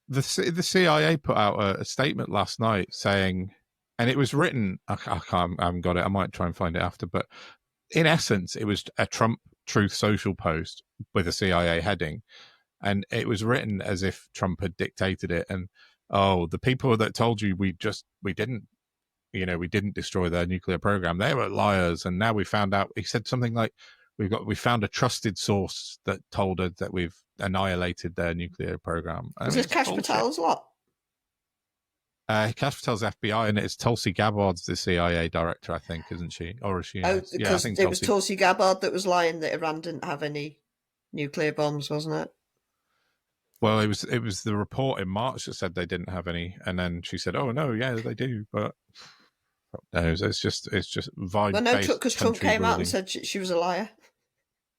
The CIA put out a statement last night saying, and it was written. I haven't got it. I might try and find it after, but in essence, it was a Trump Truth Social post with a CIA heading, and it was written as if Trump had dictated it. And the people that told you we didn't destroy their nuclear program, they were liars. And now we found out. He said something like, we found a trusted source that told us that we've annihilated their nuclear program. Is this Kash Patel's lot? Kash Patel's FBI, and it's Tulsi Gabbard's the CIA director, I think, isn't she? Or is she? Because it was Tulsi Gabbard that was lying that Iran didn't have any nuclear bombs, wasn't it? Well, it was the report in March that said they didn't have any, and then she said, "Oh no, yeah, they do," but no, it's just vibe. Well, no, because Trump came out and said she was a liar.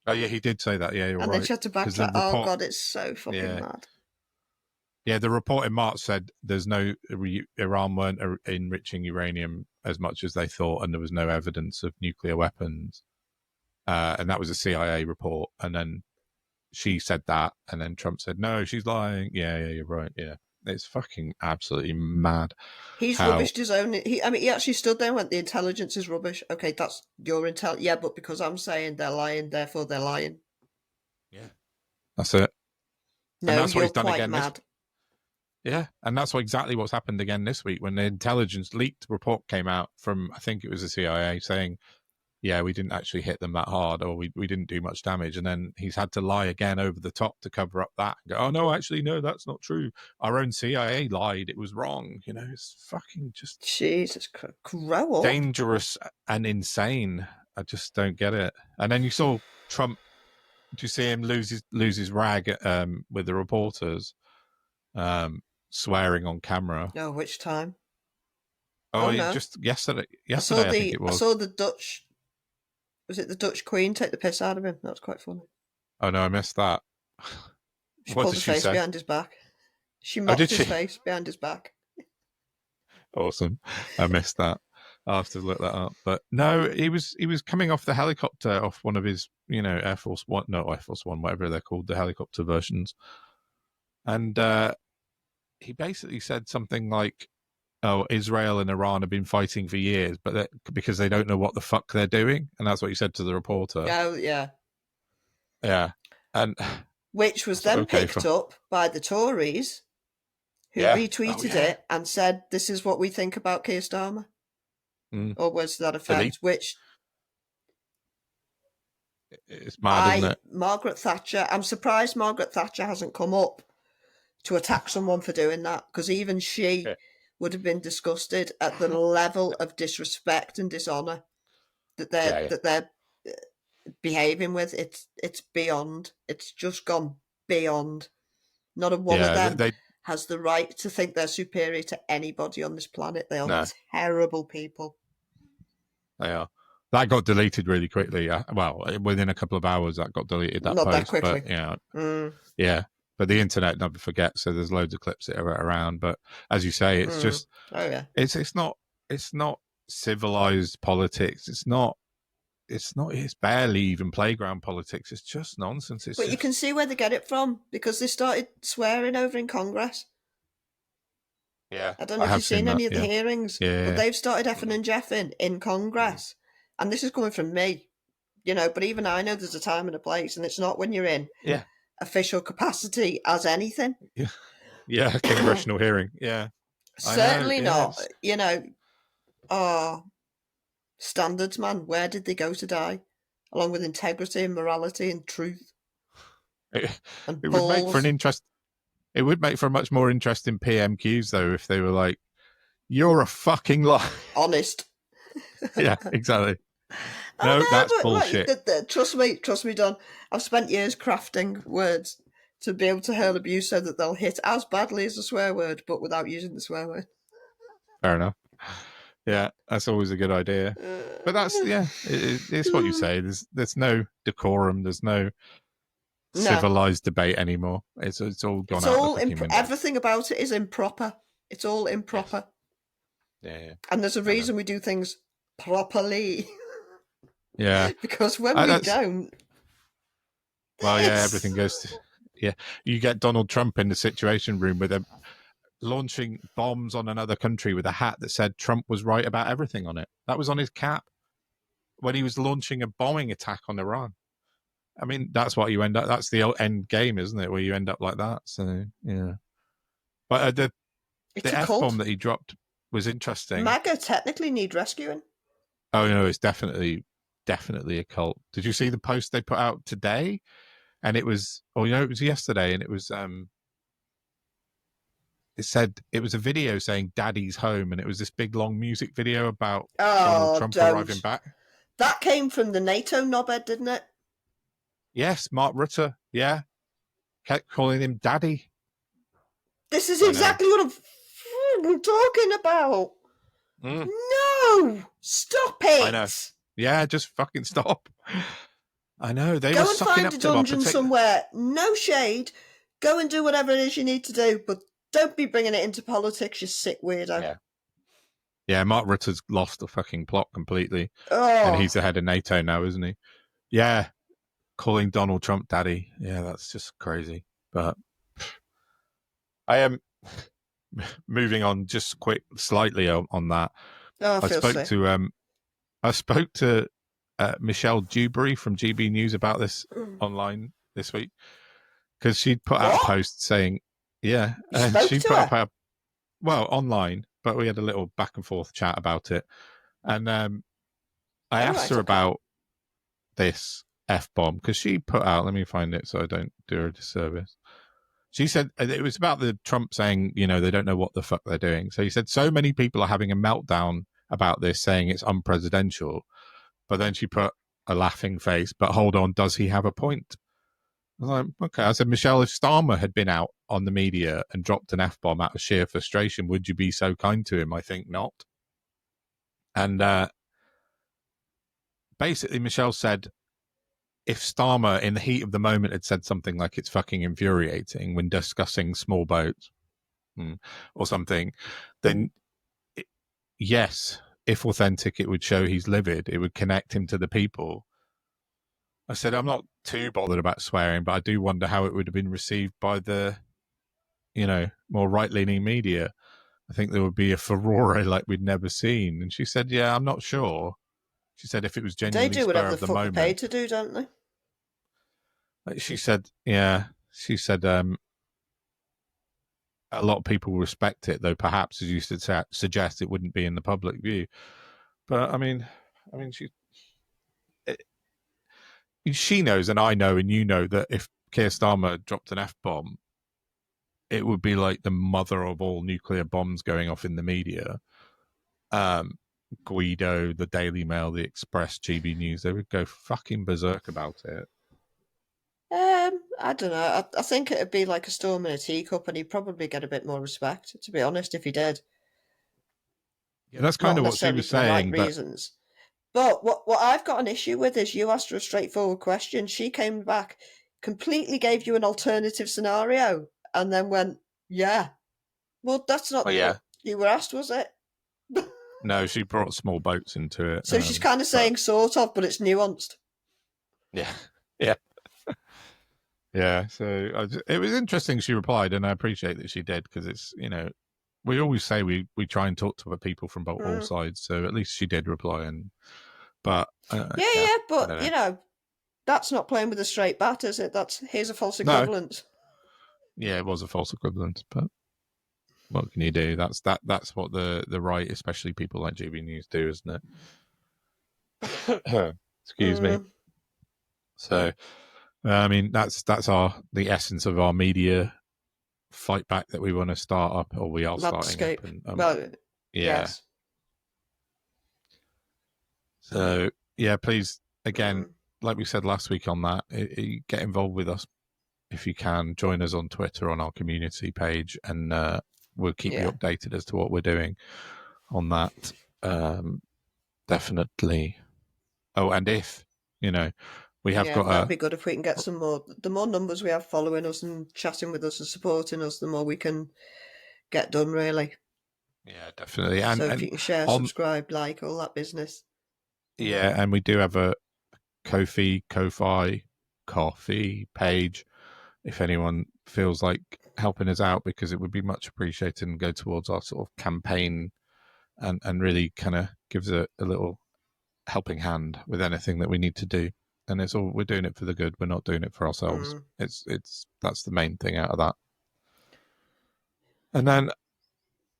Oh yeah, he did say that. Yeah, you're right. And then she had to backtrack. Oh god, it's so fucking mad. Yeah, the report in March said there's no Iran weren't enriching uranium as much as they thought, and there was no evidence of nuclear weapons. And that was a CIA report. And then she said that, and then Trump said, "No, she's lying." Yeah, you're right. Yeah, it's fucking absolutely mad. He's rubbished his own. He actually stood there and went, "The intelligence is rubbish." Okay, that's your intel. Yeah, but because I'm saying they're lying, therefore they're lying. Yeah, that's it. No, and that's you're what he's done quite again mad. Yeah, and that's exactly what's happened again this week when the intelligence leaked report came out from, I think it was the CIA, saying, yeah, we didn't actually hit them that hard, or we didn't do much damage. And then he's had to lie again over the top to cover up that. And go, oh, no, actually, no, that's not true. Our own CIA lied. It was wrong. It's fucking just... Jesus, grow up. Dangerous and insane. I just don't get it. And then you saw Trump, did you see him lose his rag with the reporters? Swearing on camera. Oh, which time? No. Just yesterday. I think it was. I saw the Dutch. Was it the Dutch Queen take the piss out of him? That was quite funny. Oh no, I missed that. She pulled his face behind his back. She mopped his face behind his back. Awesome. I missed that. I'll have to look that up. But no, he was coming off the helicopter off one of his, Air Force One, no, Air Force One, whatever they're called, the helicopter versions. And he basically said something like, "Oh, Israel and Iran have been fighting for years, but because they don't know what the fuck they're doing," and that's what he said to the reporter. Oh, yeah. Yeah, and which was then picked up by the Tories, who retweeted it and said, "This is what we think about Keir Starmer," or words to that effect. Which it's mad, isn't it? Margaret Thatcher. I'm surprised Margaret Thatcher hasn't come up to attack someone for doing that, because even she would have been disgusted at the level of disrespect and dishonour that they're behaving with. It's beyond. It's just gone beyond. Not a one of them has the right to think they're superior to anybody on this planet. They are terrible people. They are. That got deleted really quickly. Well, within a couple of hours, that got deleted. That Not post, that quickly. But, yeah. But the internet never forgets, so there's loads of clips that are around. But as you say, it's just, it's not civilized politics. It's barely even playground politics. It's just nonsense. But you can see where they get it from, because they started swearing over in Congress. Yeah, I don't know if you've seen any of the hearings, but they've started effing and jeffing in Congress. And this is coming from me, but even I know there's a time and a place, and it's not when you're in official capacity as anything. Yeah, congressional hearing. Yeah. Certainly not. Standards, man, where did they go to die? Along with integrity and morality and truth. It would make for an interest. It would make for a much more interesting PMQs, though, if they were like, "You're a fucking liar." Honest. Yeah, exactly. No, that's bullshit. Trust me, Don. I've spent years crafting words to be able to hurl abuse so that they'll hit as badly as a swear word, but without using the swear word. Fair enough. Yeah, that's always a good idea. But that's it's what you say. There's no decorum. There's no civilized debate anymore. It's all gone out. Everything about it is improper. It's all improper. Yeah. And there's a reason we do things properly. Yeah. Because when we don't. Well, everything goes to. Yeah. You get Donald Trump in the Situation Room with him launching bombs on another country with a hat that said Trump was right about everything on it. That was on his cap when he was launching a bombing attack on Iran. I mean, that's what you end up. That's the end game, isn't it? Where you end up like that. So, yeah. But the F-bomb that he dropped was interesting. MAGA technically need rescuing. Oh, no, it's definitely a cult. Did you see the post they put out today? And it was, it was yesterday, and it was, it said, it was a video saying Daddy's home, and it was this big, long music video about Donald Trump arriving back. That came from the NATO knobhead, didn't it? Yes, Mark Rutte, kept calling him Daddy. This is exactly what I'm talking about. No! Stop it! I know. Yeah, just fucking stop. I know. They go were and sucking find up a to him. dungeon somewhere. No shade. Go and do whatever it is you need to do, but don't be bringing it into politics, you sick weirdo. Yeah, Mark Rutte's lost the fucking plot completely. Oh. And he's the head of NATO now, isn't he? Yeah. Calling Donald Trump daddy. Yeah, that's just crazy. But I am moving on just slightly on that. Oh, I spoke to Michelle Dewberry from GB News about this online this week, because she'd put out a post saying, she put up online, but we had a little back and forth chat about it. And I asked her about this F-bomb, because she put out, let me find it so I don't do her a disservice. She said it was about the Trump saying, they don't know what the fuck they're doing. So he said, so many people are having a meltdown about this, saying it's unpresidential. But then she put a laughing face, but hold on, does he have a point? I was like, okay. I said, Michelle, if Starmer had been out on the media and dropped an F-bomb out of sheer frustration, would you be so kind to him? I think not. And basically, Michelle said, if Starmer, in the heat of the moment, had said something like it's fucking infuriating when discussing small boats or something, then yes, if authentic, it would show he's livid. It would connect him to the people. I said, I'm not too bothered about swearing, but I do wonder how it would have been received by the, more right-leaning media. I think there would be a furore like we'd never seen. And she said, yeah, I'm not sure. She said if it was They genuinely do whatever spur the of the fuck they're paid moment. to do, don't they? She said, a lot of people respect it, though perhaps, as you suggest, it wouldn't be in the public view. But I mean, she knows, and I know, and you know, that if Keir Starmer dropped an F-bomb, it would be like the mother of all nuclear bombs going off in the media. Guido, the Daily Mail, the Express, GB News, they would go fucking berserk about it. I don't know. I think it'd be like a storm in a teacup, and he'd probably get a bit more respect, to be honest, if he did. Yeah, that's kind of what she was saying. Right reasons. But what I've got an issue with is you asked her a straightforward question. She came back, completely gave you an alternative scenario, and then went, yeah. Well, that's not what you were asked, was it? No, she brought small boats into it. So she's kind of saying sort of, but it's nuanced. Yeah. Yeah. Yeah, so it was interesting she replied, and I appreciate that she did, because it's, we always say we try and talk to other people from all sides, so at least she did reply. But that's not playing with a straight bat, is it? Here's a false equivalence. No. Yeah, it was a false equivalence, but what can you do? That's what the right, especially people like GB News, do, isn't it? Excuse me. So, I mean, that's the essence of our media fight back that we want to start up, or we are Landscape. starting up. Well, yes. So, yeah, please, again, like we said last week on that, get involved with us if you can. Join us on Twitter on our community page, and we'll keep you updated as to what we're doing on that. Definitely. Oh, and if, we have got that'd be good if we can get some more. The more numbers we have following us and chatting with us and supporting us, the more we can get done, really. Yeah, definitely. So if you can share, subscribe, like, all that business. Yeah, and we do have a Ko-fi coffee page if anyone feels like helping us out, because it would be much appreciated and go towards our sort of campaign and really kind of gives a little helping hand with anything that we need to do. And we're doing it for the good. We're not doing it for ourselves. It's that's the main thing out of that. And then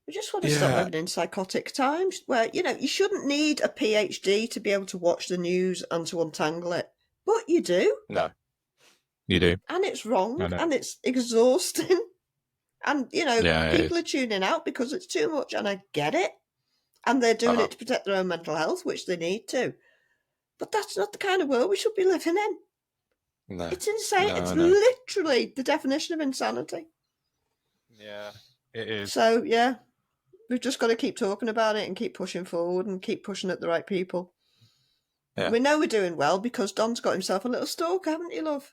we just want to stop living in psychotic times where, you shouldn't need a PhD to be able to watch the news and to untangle it. But you do. No, you do. And it's wrong, and it's exhausting. And, people are tuning out because it's too much, and I get it. And they're doing it to protect their own mental health, which they need to. But that's not the kind of world we should be living in. No. It's insane. It's literally the definition of insanity. Yeah, it is. So, we've just got to keep talking about it and keep pushing forward and keep pushing at the right people. Yeah. We know we're doing well because Don's got himself a little stalker, haven't you, love?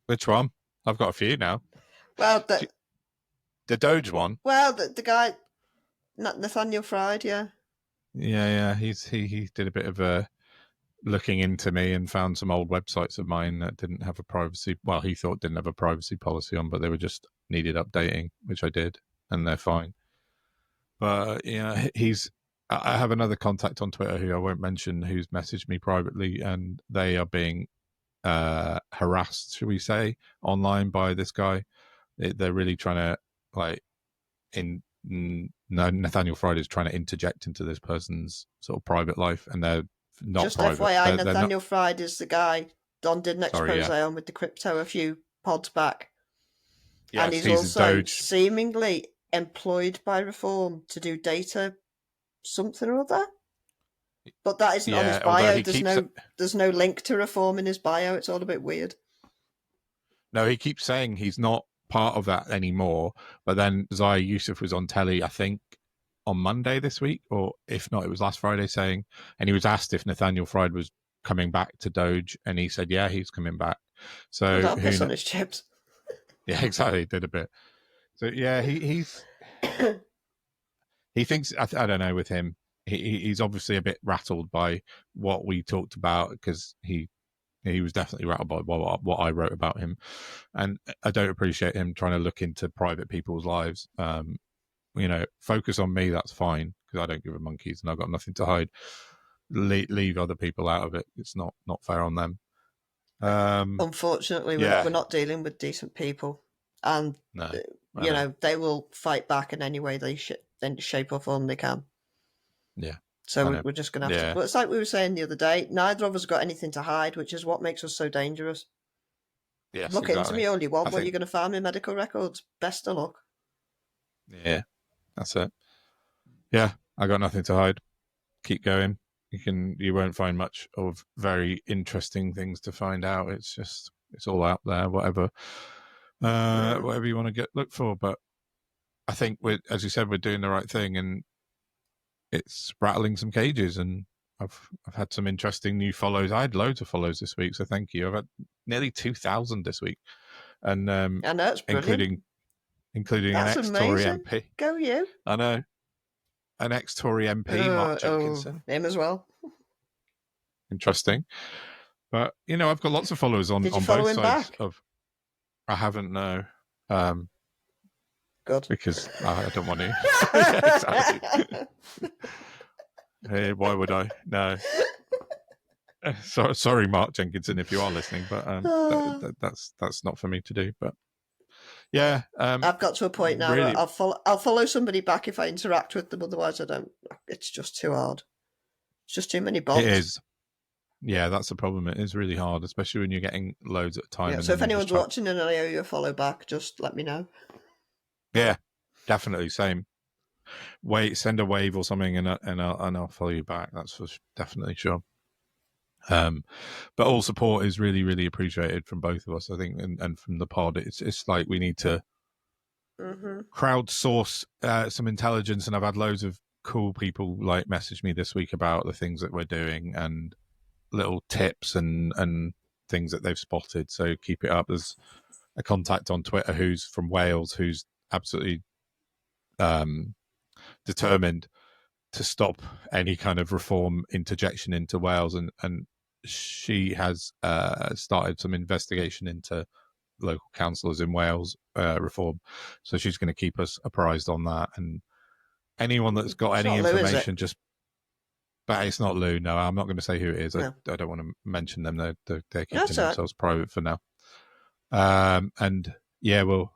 Which one? I've got a few now. Well, the Doge one. Well, the guy, Nathaniel Fried, yeah. Yeah. He did a bit of a looking into me and found some old websites of mine that didn't have a privacy. Well, he thought didn't have a privacy policy on, but they were just needed updating, which I did, and they're fine. But I have another contact on Twitter who I won't mention, who's messaged me privately, and they are being harassed, should we say, online by this guy. They're really trying to Nathaniel Fried is trying to interject into this person's sort of private life, and they're not just private. FYI, Nathaniel Fried is the guy Don did an expose on with the crypto a few pods back. Yes, and he's also seemingly employed by Reform to do data something or other. But that isn't on his bio. There's no link to Reform in his bio. It's all a bit weird. No, he keeps saying he's not part of that anymore. But then Zaya Yusuf was on telly, I think, on Monday this week, or if not, it was last Friday, and he was asked if Nathaniel Fried was coming back to Doge, and he said, yeah, he's coming back. So that'll piss on his chips. Yeah, exactly. Did a bit. So yeah, he thinks, I don't know, with him, he's obviously a bit rattled by what we talked about, because he was definitely rattled by what I wrote about him, and I don't appreciate him trying to look into private people's lives. Focus on me, that's fine, because I don't give a monkeys and I've got nothing to hide. Leave other people out of it. It's not fair on them. Unfortunately, we're not dealing with decent people, and No, they will fight back in any way they shape or form they can. Yeah. So we're just going to have to. But it's like we were saying the other day. Neither of us got anything to hide, which is what makes us so dangerous. Yes, look exactly. into me all you want. What you're going to find me medical records. Best of luck. Yeah, that's it. Yeah, I got nothing to hide. Keep going. You won't find much of very interesting things to find out. It's all out there. Whatever you want to look for. But I think as you said, we're doing the right thing, and it's rattling some cages. And I've had some interesting new follows. I had loads of follows this week, so thank you. I've had nearly 2,000 this week, and I know, it's brilliant. including That's an ex-Tory amazing. MP. Go you. I know. An ex-Tory MP, Mark Jenkinson. Him as well. Interesting. But, I've got lots of followers on both sides back? of... I haven't, no. Good. Because I don't want to. Yeah, exactly. Hey, why would I? No. Sorry, Mark Jenkinson, if you are listening, but that's not for me to do. But yeah, I've got to a point now. Really... I'll follow somebody back if I interact with them. Otherwise, I don't. It's just too hard. It's just too many bots. It is. Yeah, that's the problem. It is really hard, especially when you're getting loads at a time. Yeah, so if anyone's watching and I owe you a follow back, just let me know. Yeah, definitely. Same. Send a wave or something, and I'll follow you back. That's for definitely sure. But all support is really, really appreciated from both of us, I think, and from the pod. It's like we need to crowdsource some intelligence, and I've had loads of cool people like message me this week about the things that we're doing and little tips and things that they've spotted. So keep it up. There's a contact on Twitter who's from Wales, who's absolutely determined to stop any kind of reform interjection into Wales, and she has started some investigation into local councillors in Wales reform. So she's going to keep us apprised on that. And anyone that's got any information, but it's not Lou. No, I'm not going to say who it is. No. I don't want to mention them. They're keeping themselves private for now. And yeah, well,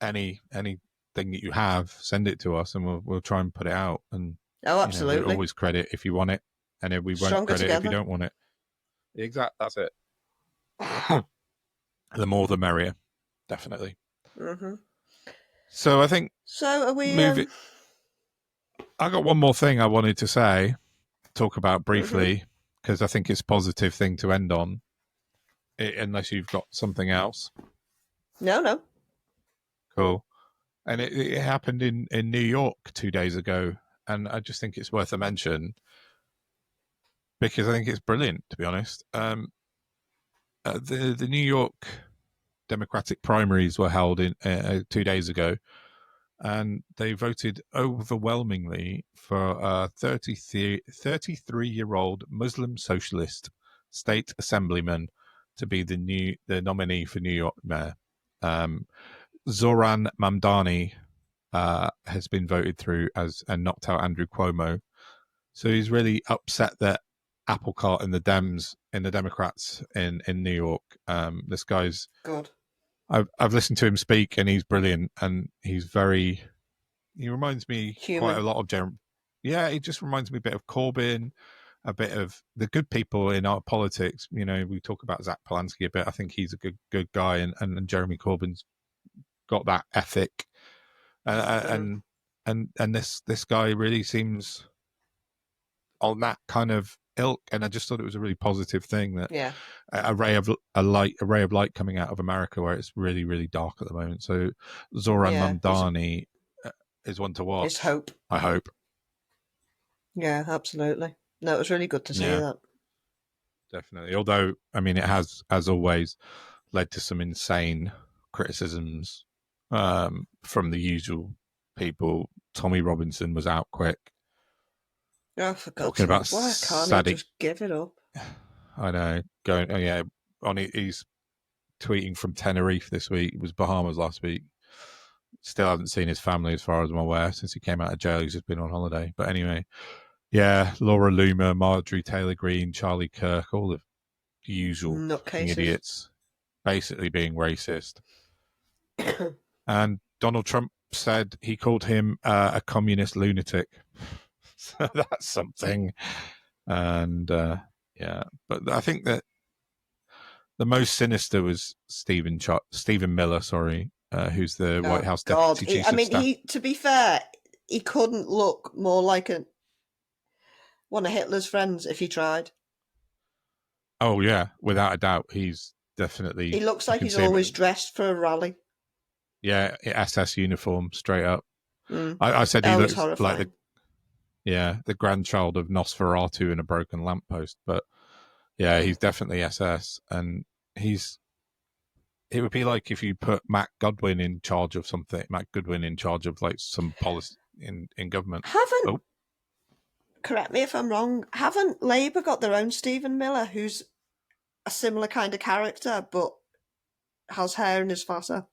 anything that you have, send it to us, and we'll try and put it out. And absolutely, we'll always credit if you want it, and we won't credit if you don't want it. Exactly, that's it. The more, the merrier, definitely. Mm-hmm. So I think. So are we? I got one more thing I wanted to talk about briefly, because I think it's a positive thing to end on. Unless you've got something else. No. Cool. And it happened in New York 2 days ago, and I just think it's worth a mention because I think it's brilliant, to be honest. The New York Democratic primaries were held in 2 days ago, and they voted overwhelmingly for a 33-year-old Muslim socialist state assemblyman to be the nominee for New York mayor. Zoran Mamdani has been voted through and knocked out Andrew Cuomo. So he's really upset that apple cart in the Democrats in New York. This guy's good. I've listened to him speak, and he's brilliant, and he reminds me quite a lot of Jeremy. Yeah, he just reminds me a bit of Corbyn, a bit of the good people in our politics. We talk about Zach Polanski a bit. I think he's a good guy, and Jeremy Corbyn's got that ethic, and this guy really seems on that kind of ilk, and I just thought it was a really positive thing that a ray of light coming out of America, where it's really, really dark at the moment. So Zoran Mamdani is one to watch. It's hope. I hope. Yeah, absolutely. No, it was really good to see that. Definitely. Although, I mean, it has, as always, led to some insane criticisms from the usual people. Tommy Robinson was out quick. Oh, for God's Talking about sake, why can't Sadiq. he just give it up? I know. He's tweeting from Tenerife this week. It was Bahamas last week. Still haven't seen his family, as far as I'm aware, since he came out of jail. He's just been on holiday. But anyway, yeah, Laura Loomer, Marjorie Taylor Greene, Charlie Kirk, all the usual fucking Nutcases. idiots, basically being racist. And Donald Trump said he called him a communist lunatic. So that's something. And yeah, but I think that the most sinister was Stephen Miller, who's the White House Deputy Chief of Staff. To be fair, he couldn't look more like one of Hitler's friends if he tried. Oh yeah, without a doubt, he's definitely. He looks like he's always dressed for a rally. Yeah, SS uniform, straight up. Mm. I said he looks horrifying. like the grandchild of Nosferatu in a broken lamppost. But yeah, he's definitely SS, and it would be like if you put Matt Goodwin in charge of something. Matt Goodwin in charge of like some policy in government. Correct me if I'm wrong. Haven't Labour got their own Stephen Miller, who's a similar kind of character, but has hair and is fatter?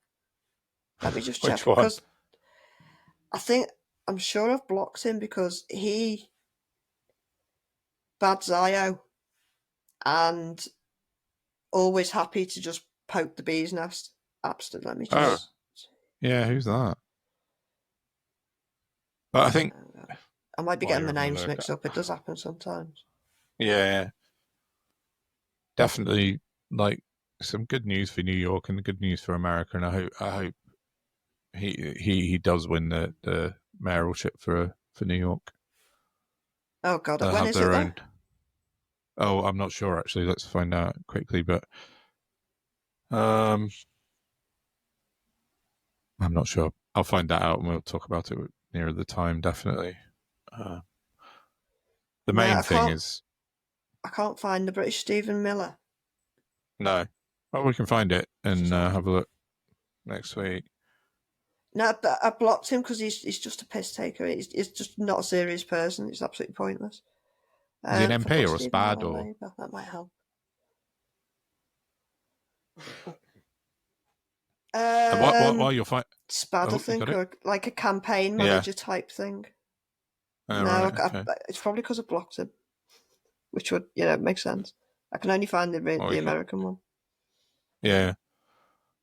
Let me just check. Which one? Because I'm sure I've blocked him because he bad Zio and always happy to just poke the bee's nest. Absolutely. Let me just. Yeah, who's that? But I think I might be getting the names mixed up. It does happen sometimes. Yeah, definitely. Like some good news for New York and good news for America, and I hope he does win the mayoralship for New York. Oh God, They'll when have is their it? own. Oh, I'm not sure actually. Let's find out quickly, but I'm not sure. I'll find that out and we'll talk about it nearer the time. Definitely. The main thing is I can't find the British Stephen Miller. No, well, we can find it and have a look next week. No, but I blocked him because he's just a piss taker. He's just not a serious person. He's absolutely pointless. Is he an MP or a SPAD or? Labour, that might help. What you'll find SPAD, I think, or like a campaign manager type thing. Oh, no, right, okay. it's probably because I blocked him, which would make sense. I can only find the American one. Yeah,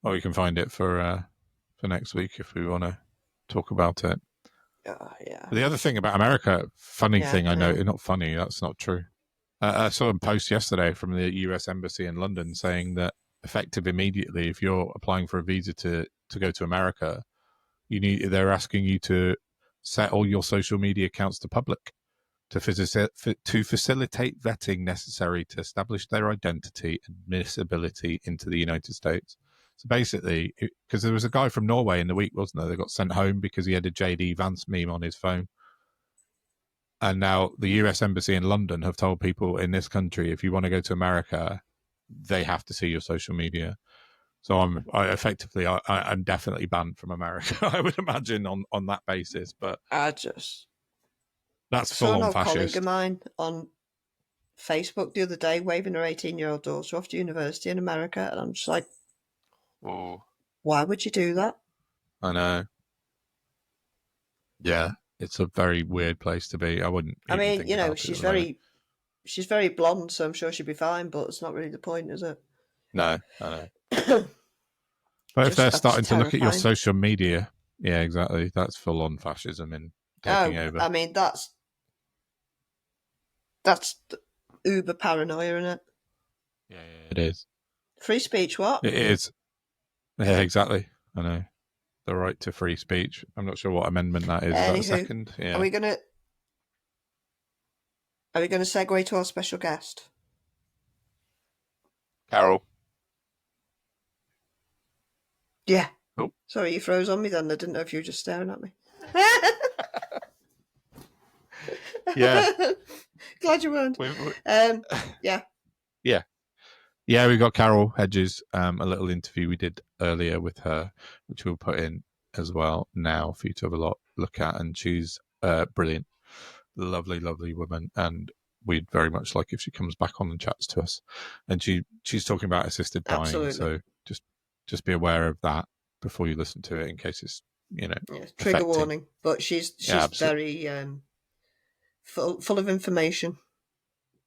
or you can find it for next week if we want to talk about it. Yeah. The other thing about America, thing I know, not funny. That's not true. I saw a post yesterday from the U.S. Embassy in London saying that effective immediately, if you're applying for a visa to go to America, they're asking you to set all your social media accounts to public to facilitate vetting necessary to establish their identity and admissibility into the United States. So basically, because there was a guy from Norway in the week, wasn't there? They got sent home because he had a JD Vance meme on his phone. And now the US Embassy in London have told people in this country, if you want to go to America, they have to see your social media. So I'm definitely banned from America, I would imagine, on that basis. But that's full on fascist. I saw a colleague of mine on Facebook the other day waving her 18-year-old daughter off to university in America, and I'm just like, oh, why would you do that? I know. Yeah, it's a very weird place to be. I wouldn't. I mean, she's very blonde, so I'm sure she'd be fine. But it's not really the point, is it? No, I know. But if they're starting to look at your social media, yeah, exactly. That's full on fascism and taking over. I mean, that's uber paranoia, isn't it? Yeah, it is. Free speech, what? It is. Yeah, exactly. I know. The right to free speech. I'm not sure what amendment that is. Anywho, is that a second? Yeah. Are we gonna segue to our special guest? Carol. Yeah. Oh. Sorry, you froze on me then. I didn't know if you were just staring at me. Yeah. Glad you weren't. Yeah. Yeah. Yeah, we got Carol Hedges, a little interview we did earlier with her, which we'll put in as well now for you to have a look at, and she's brilliant, lovely, lovely woman, and we'd very much like if she comes back on and chats to us. And she's talking about assisted dying, Absolutely. so just be aware of that before you listen to it, in case it's trigger affecting. warning. But she's very full of information.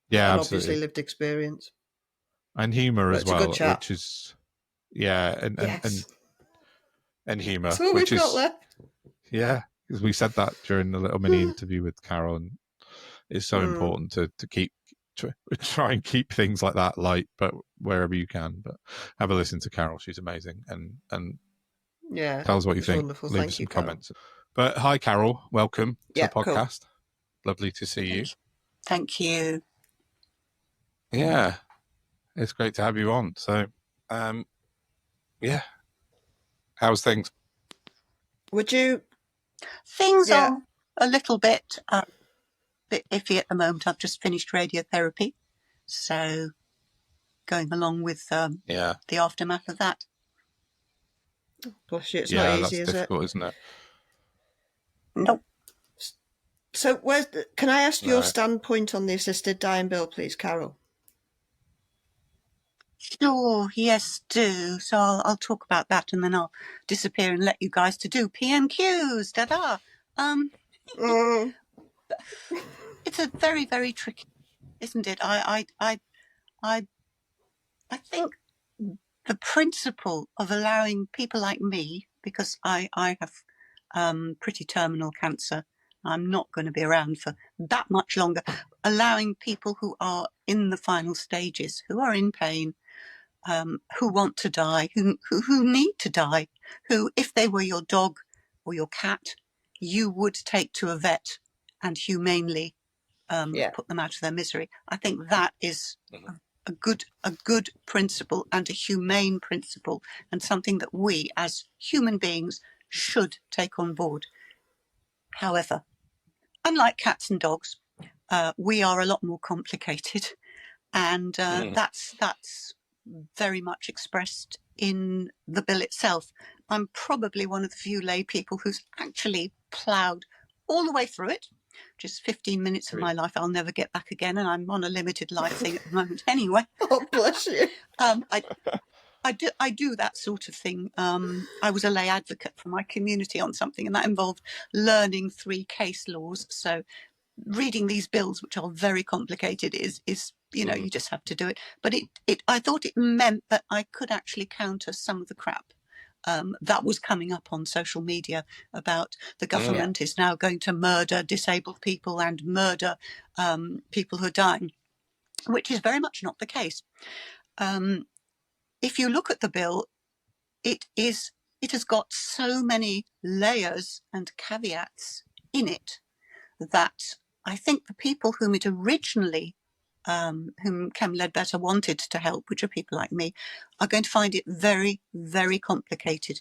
Yeah, and absolutely. obviously lived experience And humour as well, which is and humour. That's all which we've is got left. Yeah, because we said that during the little mini interview with Carol, and it's so important to keep try and keep things like that light, but wherever you can. But have a listen to Carol; she's amazing, and yeah, tell us what you think. Wonderful. Leave Thank us some you, Carol. comments. But hi, Carol, welcome to the Cool. podcast. Lovely to see you. Thank you. Yeah, it's great to have you on. So, how's things? Would you? Things are a little bit iffy at the moment. I've just finished radiotherapy, so going along with the aftermath of that. Bless you. It's not easy, that's difficult, isn't it? Nope. So, can I ask your standpoint on the assisted dying bill, please, Carol? Sure, yes, do. So I'll talk about that, and then I'll disappear and let you guys to do PMQs. Ta-da! It's a very, very tricky, isn't it? I think the principle of allowing people like me, because I have pretty terminal cancer, I'm not going to be around for that much longer, allowing people who are in the final stages, who are in pain, who want to die, who need to die, who, if they were your dog or your cat, you would take to a vet and humanely put them out of their misery. I think that is a good principle and a humane principle, and something that we as human beings should take on board. However, unlike cats and dogs, we are a lot more complicated, and that's very much expressed in the bill itself. I'm probably one of the few lay people who's actually ploughed all the way through it. Just 15 minutes of my life I'll never get back again, and I'm on a limited life thing at the moment anyway. Oh, bless you. I do that sort of thing. I was a lay advocate for my community on something, and that involved learning 3 case laws. So reading these bills, which are very complicated, is you just have to do it. But I thought it meant that I could actually counter some of the crap that was coming up on social media about the government is now going to murder disabled people and murder people who are dying, which is very much not the case. If you look at the bill, it has got so many layers and caveats in it that I think the people whom it originally, whom Kem Ledbetter wanted to help, which are people like me, are going to find it very, very complicated.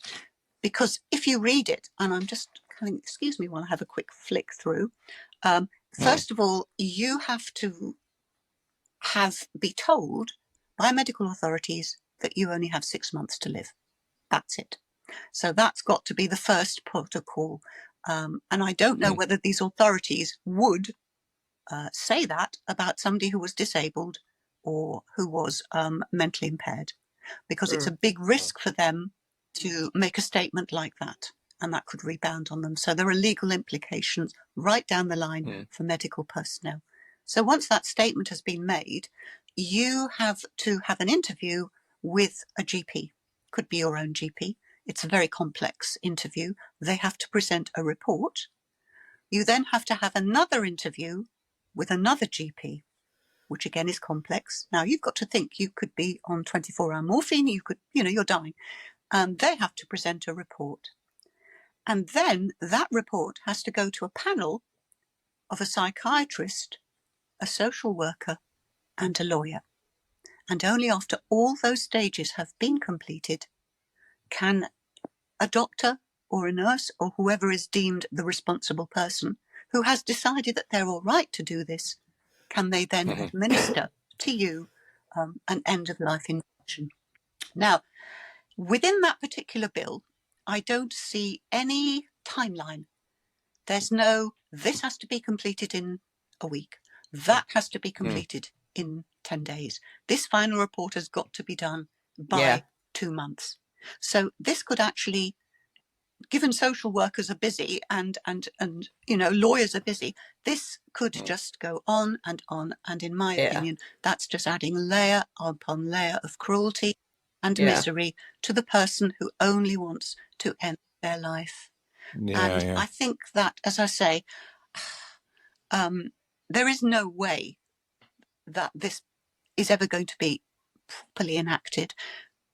Because if you read it, and I'm just excuse me while I have a quick flick through. First of all, you have to be told by medical authorities that you only have 6 months to live. That's it. So that's got to be the first protocol. And I don't know whether these authorities would say that about somebody who was disabled or who was mentally impaired, because it's a big risk for them to make a statement like that, and that could rebound on them. So there are legal implications right down the line for medical personnel. So once that statement has been made, you have to have an interview with a GP. Could be your own GP. It's a very complex interview. They have to present a report. You then have to have another interview with another GP, which again is complex. Now you've got to think you could be on 24-hour morphine, you could, you're dying. They have to present a report. And then that report has to go to a panel of a psychiatrist, a social worker, and a lawyer. And only after all those stages have been completed can a doctor or a nurse or whoever is deemed the responsible person who has decided that they're all right to do this, can they then administer to you an end-of-life injection. Now, within that particular bill, I don't see any timeline. There's no, this has to be completed in a week. That has to be completed in 10 days. This final report has got to be done by 2 months. So this could actually, given social workers are busy and lawyers are busy, this could just go on. And in my opinion, that's just adding layer upon layer of cruelty and misery to the person who only wants to end their life. I think that, as I say, there is no way that this is ever going to be properly enacted,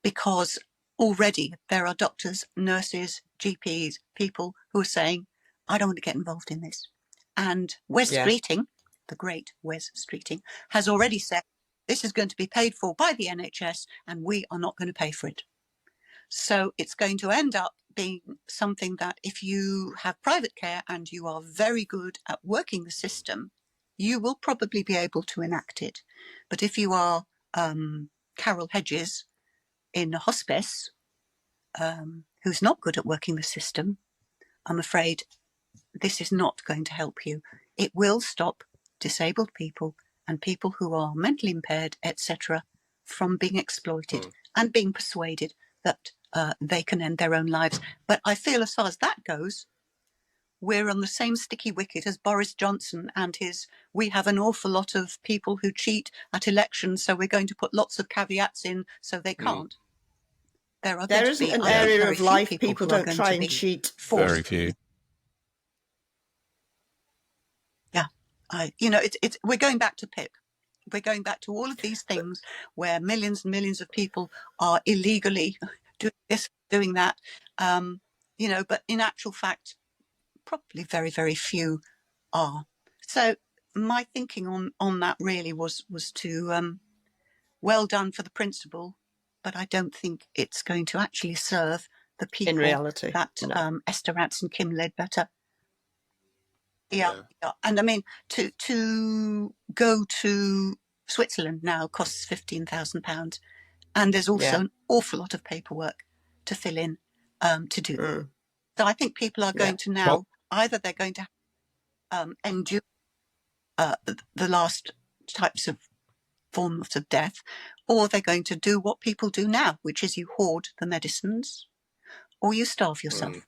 because already there are doctors, nurses, GPs, people who are saying, I don't want to get involved in this. And Wes Streeting, the great Wes Streeting, has already said this is going to be paid for by the NHS and we are not going to pay for it. So it's going to end up being something that if you have private care and you are very good at working the system, you will probably be able to enact it. But if you are Carol Hedges in a hospice, who's not good at working the system, I'm afraid this is not going to help you. It will stop disabled people and people who are mentally impaired, etc., from being exploited and being persuaded that they can end their own lives. But I feel as far as that goes, we're on the same sticky wicket as Boris Johnson and his, we have an awful lot of people who cheat at elections, so we're going to put lots of caveats in so they can't. There isn't an area of life people don't try and cheat. Very few. Yeah. We're going back to PIP. We're going back to all of these things where millions and millions of people are illegally doing this, doing that. But in actual fact, probably very, very few are. So my thinking on that really was to, well done for the principle, but I don't think it's going to actually serve the people in reality that Esther Rance and Kim Ledbetter. Yeah. And I mean, to go to Switzerland now costs £15,000, and there's also an awful lot of paperwork to fill in to do that. So I think people are going to now, either they're going to endure the last types of forms of death, or they're going to do what people do now, which is you hoard the medicines or you starve yourself.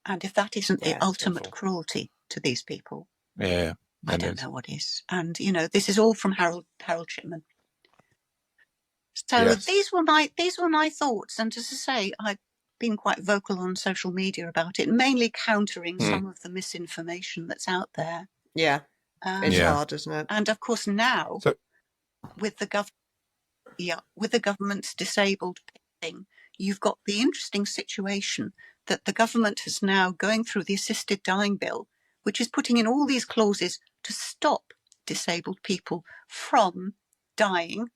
And if that isn't the ultimate cruelty to these people, I don't know what is. And this is all from Harold Shipman. So these were my thoughts. And as I say, I've been quite vocal on social media about it, mainly countering some of the misinformation that's out there. Yeah, it's hard, isn't it? And of course now, with the government's disabled thing, you've got the interesting situation that the government is now going through the assisted dying bill, which is putting in all these clauses to stop disabled people from dying,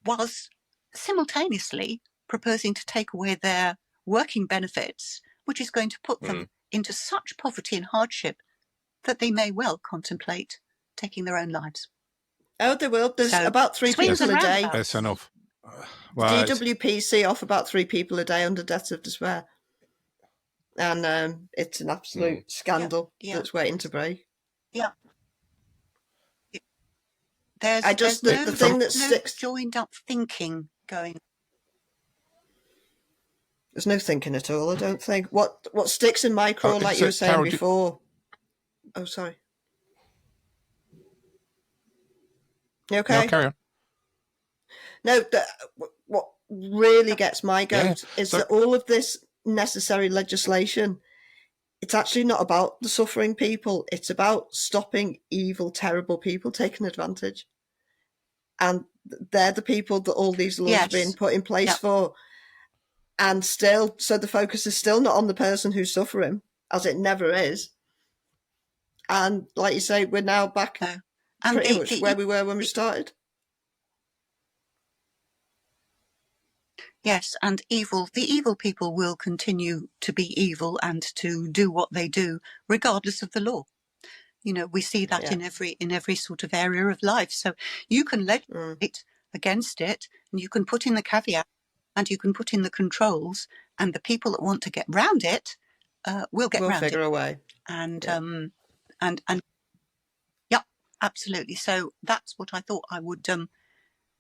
whilst simultaneously proposing to take away their working benefits, which is going to put them into such poverty and hardship that they may well contemplate taking their own lives. Oh, they will. There's about 3 people a day. That's enough. DWPC off about 3 people a day under deaths of despair. And it's an absolute scandal that's waiting to break. Yeah. There's no joined up thinking going. There's no thinking at all, I don't think. What sticks in my craw, like you were saying Carol, before. Oh, sorry. You okay? No, carry on. No, what really gets my goat is that all of this necessary legislation, it's actually not about the suffering people. It's about stopping evil, terrible people taking advantage. And they're the people that all these laws have been put in place for. And still, so the focus is still not on the person who's suffering, as it never is. And like you say, we're now back pretty much where we were when we started. Yes, and the evil people will continue to be evil and to do what they do, regardless of the law. We see that in every sort of area of life. So you can legislate against it, and you can put in the caveat, and you can put in the controls, and the people that want to get round it we'll get We'll round figure it. a way. And Yeah. and yeah, absolutely. So that's what I thought I would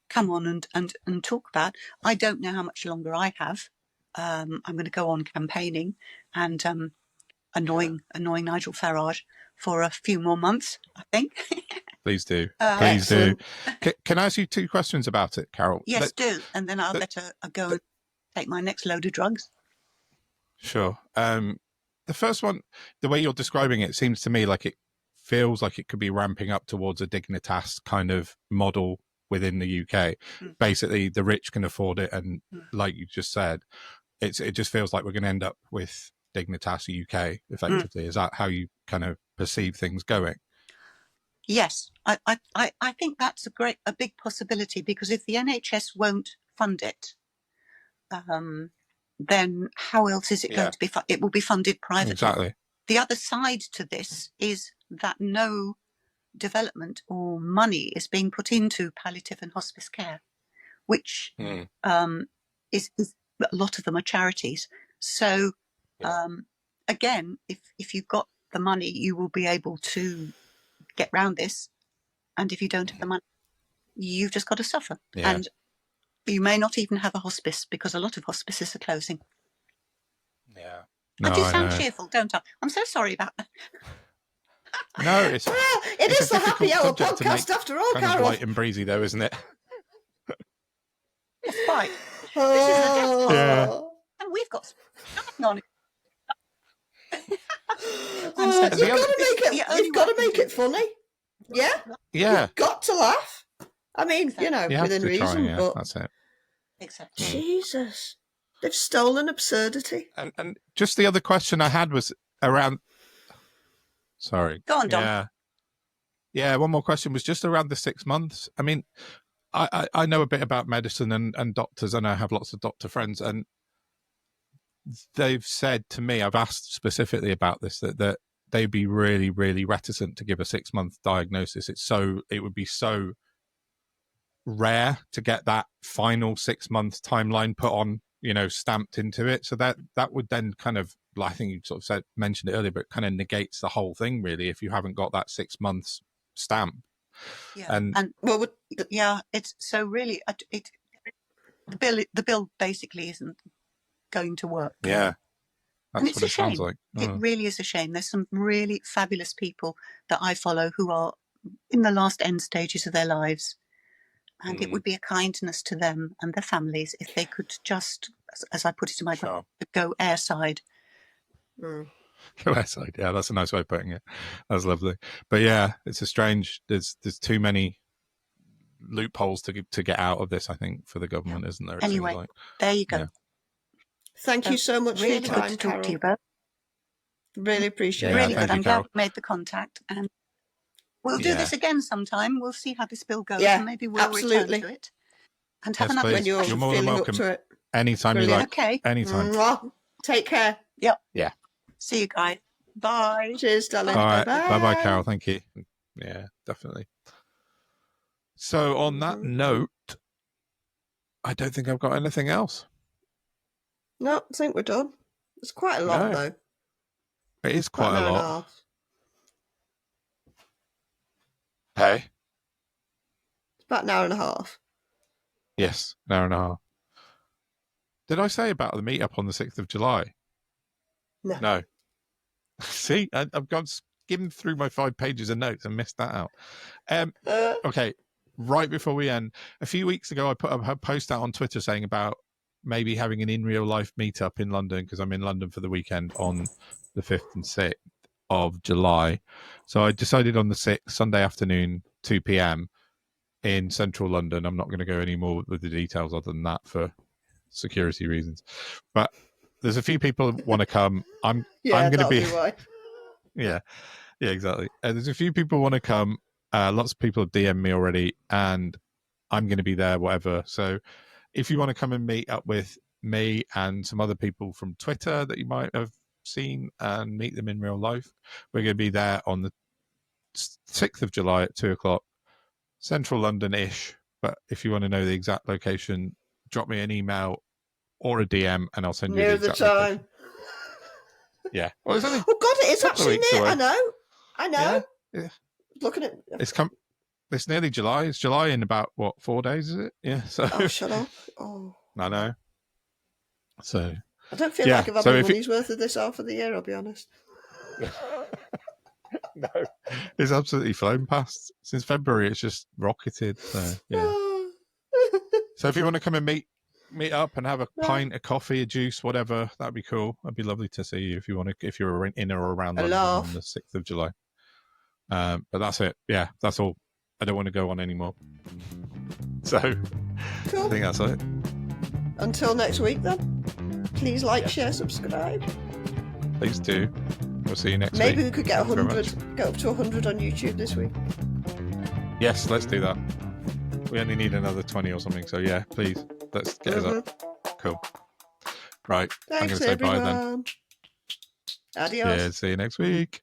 come on and talk about. I don't know how much longer I have. I'm going to go on campaigning and annoying Nigel Farage for a few more months, I think. Please do. Please Excellent. do. Can I ask you 2 questions about it, Carol? Yes, do. And then I'll let her go and take my next load of drugs. Sure. The first one, the way you're describing it seems to me like it feels like it could be ramping up towards a Dignitas kind of model within the UK. Basically, the rich can afford it. And like you just said, it just feels like we're going to end up with Dignitas UK, effectively. Is that how you kind of perceive things going? Yes, I think that's a big possibility, because if the NHS won't fund it, then how else is it going to be? It will be funded privately. Exactly. The other side to this is that no development or money is being put into palliative and hospice care, which is a lot of them are charities. So again, if you've got the money, you will be able to get round this. And if you don't have the money, you've just got to suffer. Yeah. And you may not even have a hospice, because a lot of hospices are closing. Yeah. I do sound cheerful, don't I? I'm so sorry about that. No, it's it is the Happy Hour podcast after all, kind Carol. of light and breezy, though, isn't it? It's quite. Oh. Yeah. And we've got on it. You've got to make it funny. Yeah. Yeah. You've got to laugh. I mean, You have within to reason, try, but that's it. Exactly. Jesus, they've stolen absurdity. And just the other question I had was around. Sorry. Go on, Don. Yeah. One more question was just around the 6 months. I mean, I know a bit about medicine and doctors, and I have lots of doctor friends, and they've said to me, I've asked specifically about this, that they'd be really, really reticent to give a 6 month diagnosis. It would be so rare to get that final 6 month timeline put on, stamped into it. So that would then kind of, I think you sort of mentioned it earlier, but kind of negates the whole thing, really, if you haven't got that 6 months stamp. Yeah. And well, yeah, it's so really the bill basically isn't going to work. Yeah. And That's it's what a it sounds shame. like. It really is a shame. There's some really fabulous people that I follow who are in the last end stages of their lives. And it would be a kindness to them and their families if they could just, as I put it in my book, go airside. Go airside. Yeah, that's a nice way of putting it. That's lovely. But yeah, it's a strange, there's too many loopholes to get out of this, I think, for the government, isn't there? Anyway, there you go. Yeah. Thank you so much really for your time, good to talk Carol. to you both. Really appreciate it. Really good. I'm glad Carol. we made the contact, and we'll do this again sometime. We'll see how this bill goes, and maybe we'll return to it. And have another when you're more than welcome. Up to it. Anytime Brilliant. you like. Okay. Anytime. Mwah. Take care. Yep. Yeah. See you guys. Bye. Cheers, darling. All right. Bye-bye. Bye-bye, Carol. Thank you. Yeah, definitely. So on that note, I don't think I've got anything else. No, I think we're done. It's quite a lot, though. It is quite a lot. Hey? It's about an hour and a half. Yes, an hour and a half. Did I say about the meetup on the 6th of July? No. See, I've gone skimmed through my 5 pages of notes and missed that out. Okay, right before we end, a few weeks ago I put a post out on Twitter saying about maybe having an in real life meetup in London, because I'm in London for the weekend on the 5th and 6th of July. So I decided on the 6th, Sunday afternoon, 2 p.m. in central London. I'm not going to go any more with the details other than that for security reasons. But there's a few people who want to come. I'm going to be why. Yeah, exactly. There's a few people want to come. Lots of people have DM'd me already, and I'm going to be there, whatever. So if you want to come and meet up with me and some other people from Twitter that you might have seen and meet them in real life, we're going to be there on the 6th of July at 2:00, central London-ish. But if you want to know the exact location, drop me an email or a DM and I'll send you the exact time. Yeah. Well, it's only Oh God, it is couple of actually weeks near. away. I know. Yeah. Looking at It's nearly July. It's July in about 4 days, is it? Yeah. So oh, shut up. Oh, I know. So I don't feel like I've had my money's worth of this half of the year. I'll be honest. No, it's absolutely flown past since February. It's just rocketed. So yeah. So if you want to come and meet up and have a pint, a coffee, a juice, whatever, that'd be cool. It'd be lovely to see you if you want to. If you're in or around London on the 6th of July. But that's it. Yeah, that's all. I don't want to go on anymore. So cool. I think that's it. Until next week, then. Please like, share, subscribe. Please do. We'll see you next week. Maybe we could get 100. Get up to 100 on YouTube this week. Yes, let's do that. We only need another 20 or something. So yeah, please, let's get us up. Cool. Right. Thanks, I'm going to say everyone. bye then. Adios. Yeah, see you next week.